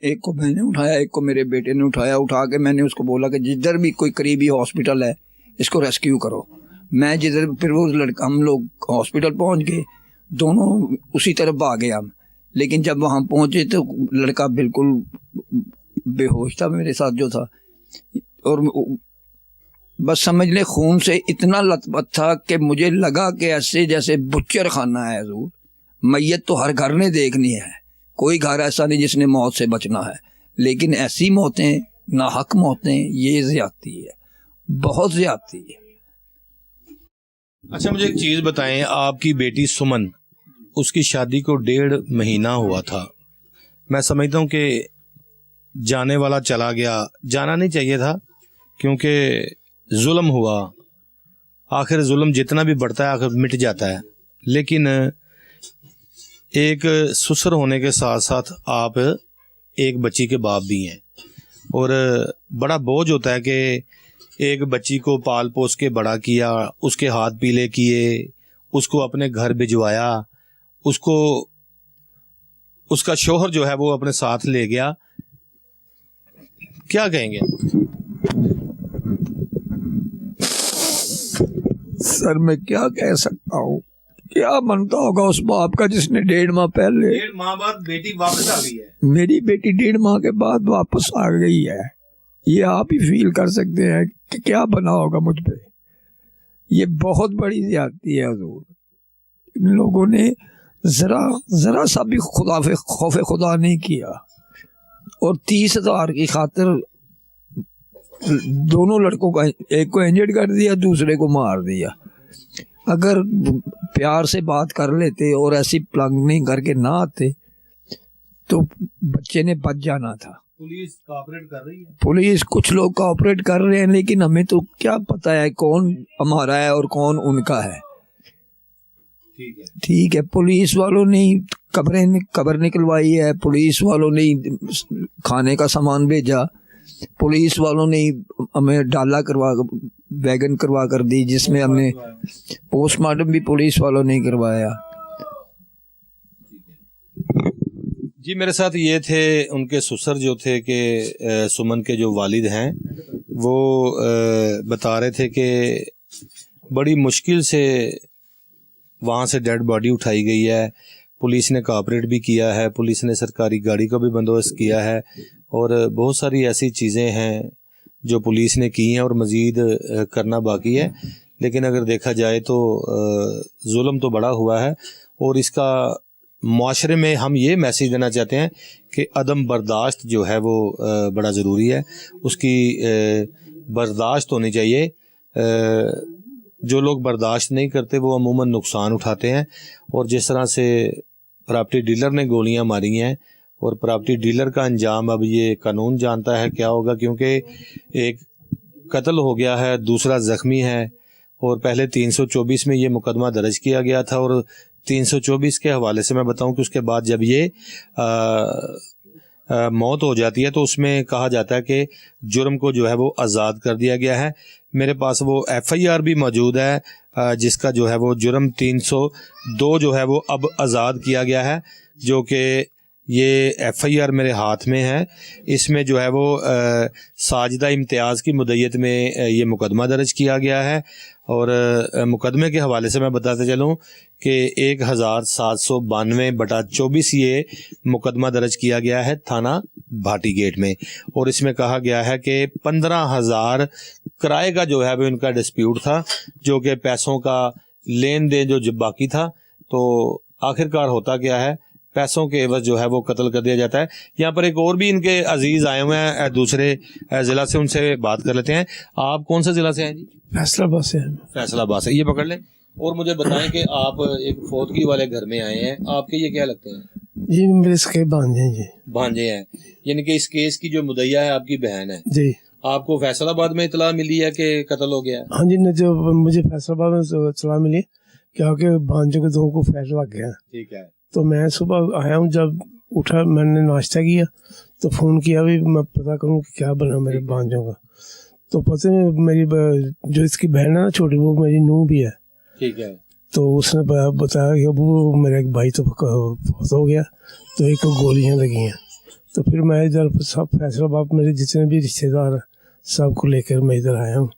एक को मैंने उठाया, एक को मेरे बेटे ने उठाया। उठा के मैंने उसको बोला कि जिधर भी कोई करीबी हॉस्पिटल है इसको रेस्क्यू करो। मैं जिधर, फिर वो लड़का, हम लोग हॉस्पिटल पहुंच गए, दोनों उसी तरफ भागे हम। लेकिन जब वहाँ पहुंचे तो लड़का बिल्कुल बेहोश था मेरे साथ जो था, और बस समझ ले खून से इतना लथपथ था कि मुझे लगा कि ऐसे जैसे बुच्चर खाना है। हजूर, मैयत तो हर घर ने देखनी है, कोई घर ऐसा नहीं जिसने मौत से बचना है, लेकिन ऐसी मौतें, नाहक मौतें, ये ज्यादती है, बहुत ज्यादती है। अच्छा, मुझे एक चीज बताएं, आपकी बेटी सुमन, उसकी शादी को 1.5 महीना हुआ था। मैं समझता हूँ कि जाने वाला चला गया, जाना नहीं चाहिए था, क्योंकि जुल्म हुआ। आखिर जुल्म जितना भी बढ़ता है आखिर मिट जाता है। लेकिन एक ससुर होने के साथ साथ आप एक बच्ची के बाप भी हैं, और बड़ा बोझ होता है कि एक बच्ची को पाल पोस के बड़ा किया, उसके हाथ पीले किए, उसको अपने घर भिजवाया, उसको उसका शौहर जो है वो अपने साथ ले गया। क्या कहेंगे? सर मैं क्या कह सकता हूँ, क्या बनता होगा उस बाप का जिसने 1.5 माह पहले, 1.5 माह बाद बेटी वापस आ गई है। मेरी बेटी 1.5 माह के बाद वापस आ गई है। ये आप ही फील कर सकते हैं कि क्या बना होगा मुझ पे। ये बहुत बड़ी ज्यादती है हजूर। इन लोगों ने जरा सा भी खौफ खुदा नहीं किया, और 30,000 की खातिर दोनों लड़कों का, एक को इंजर्ड कर दिया, दूसरे को मार दिया। अगर प्यार से बात कर लेते और ऐसी प्लानिंग करके ना आते तो बच्चे ने बच जाना था। पुलिस कोऑपरेट कर रही है, पुलिस, कुछ लोग कोऑपरेट कर रहे हैं, लेकिन हमें तो क्या पता है कौन हमारा है और कौन उनका है। ठीक है, पुलिस वालों ने कब्र निकलवाई है, पुलिस वालों ने खाने का सामान भेजा, पुलिस वालों ने हमें डाला वैगन करवा कर दी, जिसमें हमने पोस्टमार्टम भी पुलिस वालों ने करवाया। जी, मेरे साथ ये थे उनके ससुर जो थे कि सुमन के जो वालिद हैं, वो बता रहे थे कि बड़ी मुश्किल से वहाँ से डेड बॉडी उठाई गई है। पुलिस ने कोऑपरेट भी किया है, पुलिस ने सरकारी गाड़ी का भी बंदोबस्त किया है, और बहुत सारी ऐसी चीज़ें हैं जो पुलिस ने की हैं और मज़ीद करना बाकी है। लेकिन अगर देखा जाए तो जुल्म तो बड़ा हुआ है, और इसका माशरे में हम ये मैसेज देना चाहते हैं कि अदम बर्दाश्त जो है वो बड़ा ज़रूरी है। उसकी बर्दाश्त होनी चाहिए। जो लोग बर्दाश्त नहीं करते वो अमूमन नुकसान उठाते हैं, और जिस तरह से प्रॉपर्टी डीलर ने गोलियां मारी हैं, और प्रॉपर्टी डीलर का अंजाम अब ये कानून जानता है क्या होगा, क्योंकि एक कत्ल हो गया है, दूसरा ज़ख्मी है, और पहले 324 में ये मुकदमा दर्ज किया गया था, और 324 के हवाले से मैं बताऊं कि उसके बाद जब ये मौत हो जाती है तो उसमें कहा जाता है कि जुर्म को जो है वो आज़ाद कर दिया गया है। मेरे पास वो FIR भी मौजूद है जिसका जो है वो जुर्म 302 जो है वो अब आज़ाद किया गया है, जो कि ये FIR मेरे हाथ में है। इसमें जो है वो साजिदा इम्तियाज़ की मुद्दत में ये मुकदमा दर्ज किया गया है, और मुकदमे के हवाले से मैं बताते चलूँ कि 1792/24 ये मुकदमा दर्ज किया गया है थाना भाटी गेट में, और इसमें कहा गया है कि 15,000 किराए का जो है वो इनका डिस्प्यूट था, जो कि पैसों का लेन देन जो बाकी था। तो आखिरकार होता क्या है, पैसों के एवज जो है वो कत्ल कर दिया जाता है। यहाँ पर एक और भी इनके अजीज आए हुए हैं दूसरे जिला से, उनसे बात कर लेते हैं। आप कौन सा जिला से हैं जी? फैसलाबाद से हैं। फैसलाबाद से, ये पकड़ लें। और मुझे बताएं कि आप एक फौतगी वाले घर में आए हैं, आपके ये क्या लगते हैं? जी मेरे इसके भांजे जी। भांजे हैं, यानी कि इस केस की जो मुद्दइया है आपकी बहन है जी। आपको फैसलाबाद में इतला मिली है कि कत्ल हो गया है? हाँ जी, जब मुझे फैसलाबाद में इतला मिली कि आपके भांजे के दोनों को फैसला लग गया। ठीक है। तो मैं सुबह आया हूँ, जब उठा मैंने नाश्ता किया तो फ़ोन किया भी मैं पता करूँ कि क्या बना मेरे भांजों का। तो पता है मेरी जो इसकी बहन है ना छोटी, वो मेरी नूंह भी है। ठीक है। तो उसने बताया कि अबू मेरा एक भाई तो फौत हो गया, तो एक को गोलियां लगी हैं। तो फिर मैं इधर सब फैसलाबाद मेरे जितने भी रिश्तेदार हैं सबको लेकर मैं इधर आया हूँ।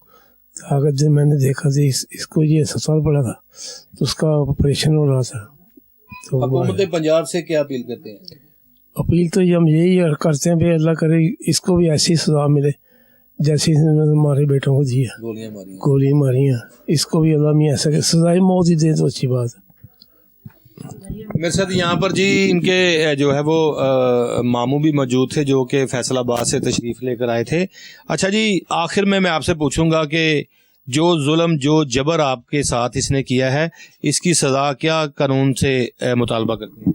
तो अगर जब मैंने देखा कि इसको ये अस्पताल पड़ा था तो उसका ऑपरेशन हो रहा था। तो हुकूमत पंजाब से क्या अपील करते हैं? अपील तो हम यही करते हैं भी अल्लाह करे इसको भी ऐसी सजा मिले जैसी हमारे बेटों को दी है, गोलियां मारी हैं, इसको भी अल्लाह में ऐसा सजाए मौत ही दे तो अच्छी बात है। मेरे साथ यहाँ पर जी इनके जो है वो मामू भी मौजूद थे जो कि फैसलाबाद से तशरीफ़ लेकर आए थे। अच्छा जी, आखिर में मैं आपसे पूछूंगा कि जो जुल्म जो जबर आपके साथ इसने किया है इसकी सज़ा क्या कानून से मुतालबा करते हैं?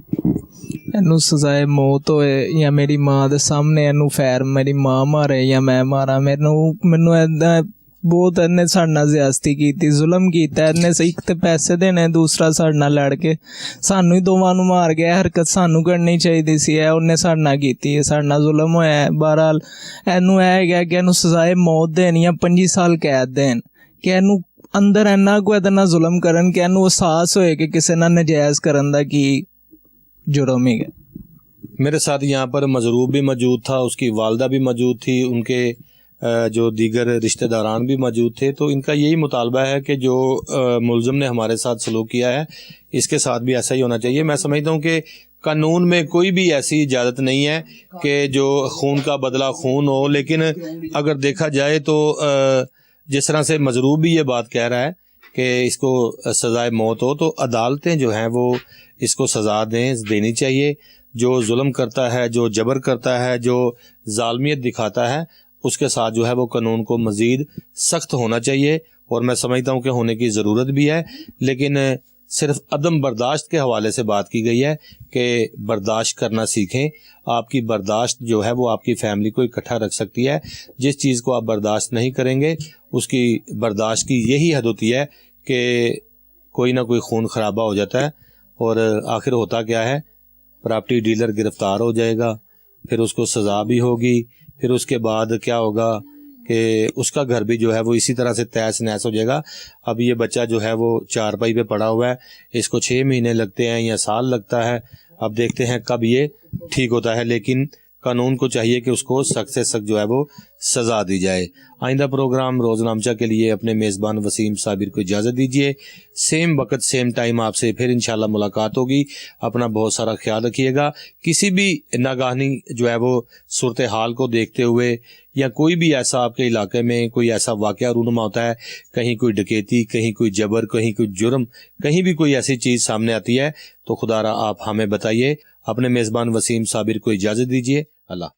ਇਹਨੂੰ ਸਜ਼ਾਏ ਮੌਤ ਹੋਏ ਜਾਂ ਮੇਰੀ ਮਾਂ ਦੇ ਸਾਹਮਣੇ ਇਹਨੂੰ ਫੈਰ ਮੇਰੀ ਮਾਂ ਮਾਰੇ ਜਾਂ ਮੈਂ ਮਾਰਾਂ। ਮੈਨੂੰ ਇੱਦਾਂ ਬਹੁਤ ਇਹਨੇ ਸਾਡੇ ਨਾਲ ਜ਼ਿਆਦਤੀ ਕੀਤੀ, ਜ਼ੁਲਮ ਕੀਤਾ ਇਹਨੇ। ਇੱਕ ਤੇ ਪੈਸੇ ਦੇਣੇ, ਦੂਸਰਾ ਸਾਡੇ ਨਾਲ ਲੜ ਕੇ ਸਾਨੂੰ ਹੀ ਦੋਵਾਂ ਨੂੰ ਮਾਰ ਗਿਆ। ਹਰਕਤ ਸਾਨੂੰ ਕਰਨੀ ਚਾਹੀਦੀ ਸੀ, ਇਹ ਉਹਨੇ ਸਾਡੇ ਨਾਲ ਕੀਤੀ ਹੈ, ਸਾਡੇ ਨਾਲ ਜ਼ੁਲਮ ਹੋਇਆ। ਬਹਰਹਾਲ ਇਹਨੂੰ ਇਹ ਹੈਗਾ ਕਿ ਇਹਨੂੰ ਸਜ਼ਾਏ ਮੌਤ ਦੇਣ ਜਾਂ 25 ਸਾਲ ਕੈਦ ਦੇਣ, ਕਿ ਇਹਨੂੰ ਅੰਦਰ ਇੰਨਾ ਕੁ ਇਹਦੇ ਨਾਲ ਜ਼ੁਲਮ ਕਰਨ ਕਿ ਇਹਨੂੰ ਅਹਿਸਾਸ ਹੋਏ ਕਿ ਕਿਸੇ ਨਾਲ ਨਜਾਇਜ਼ ਕਰਨ ਦਾ ਕੀ जुर्म ही है। मेरे साथ यहाँ पर मजरूब भी मौजूद था, उसकी वालदा भी मौजूद थी, उनके जो दीगर रिश्तेदारान भी मौजूद थे। तो इनका यही मुतालबा है कि जो मुलज़िम ने हमारे साथ सलूक किया है इसके साथ भी ऐसा ही होना चाहिए। मैं समझता हूँ कि कानून में कोई भी ऐसी इजाज़त नहीं है कि जो खून का बदला खून हो, लेकिन अगर देखा जाए तो जिस तरह से मजरूब भी ये बात कह रहा है कि इसको सज़ाए मौत हो, तो अदालतें जो हैं वो इसको सज़ा देनी चाहिए। जो जुल्म करता है, जो जबर करता है, जो ज़ालमियत दिखाता है, उसके साथ जो है वो कानून को मज़ीद सख्त होना चाहिए। और मैं समझता हूँ कि होने की ज़रूरत भी है, लेकिन सिर्फ अदम बर्दाश्त के हवाले से बात की गई है कि बर्दाश्त करना सीखें। आपकी बर्दाश्त जो है वो आपकी फैमिली को इकट्ठा रख सकती है। जिस चीज़ को आप बर्दाश्त नहीं करेंगे उसकी बर्दाश्त की यही हद होती है कि कोई ना कोई खून खराबा हो जाता है। और आखिर होता क्या है, प्रॉपर्टी डीलर गिरफ्तार हो जाएगा, फिर उसको सज़ा भी होगी, फिर उसके बाद क्या होगा कि उसका घर भी जो है वो इसी तरह से तहस नहस हो जाएगा। अब ये बच्चा जो है वो चारपाई पे पड़ा हुआ है, इसको 6 महीने लगते हैं या साल लगता है। अब देखते हैं कब ये ठीक होता है, लेकिन कानून को चाहिए कि उसको सख्त से सख्त जो है वो सज़ा दी जाए। आइंदा प्रोग्राम रोज़नामचा के लिए अपने मेज़बान वसीम साबिर को इजाज़त दीजिए। सेम वक्त सेम टाइम आपसे फिर इंशाल्लाह मुलाकात होगी। अपना बहुत सारा ख्याल रखिएगा। किसी भी नागाहनी जो है वो सूरत हाल को देखते हुए या कोई भी ऐसा आपके इलाके में कोई ऐसा वाक़या रूनुमा होता है, कहीं कोई डकैती, कहीं कोई जबर, कहीं कोई जुर्म, कहीं भी कोई ऐसी चीज़ सामने आती है तो खुदारा आप हमें बताइए। अपने मेज़बान वसीम साबिर को इजाज़त दीजिए। अल्लाह।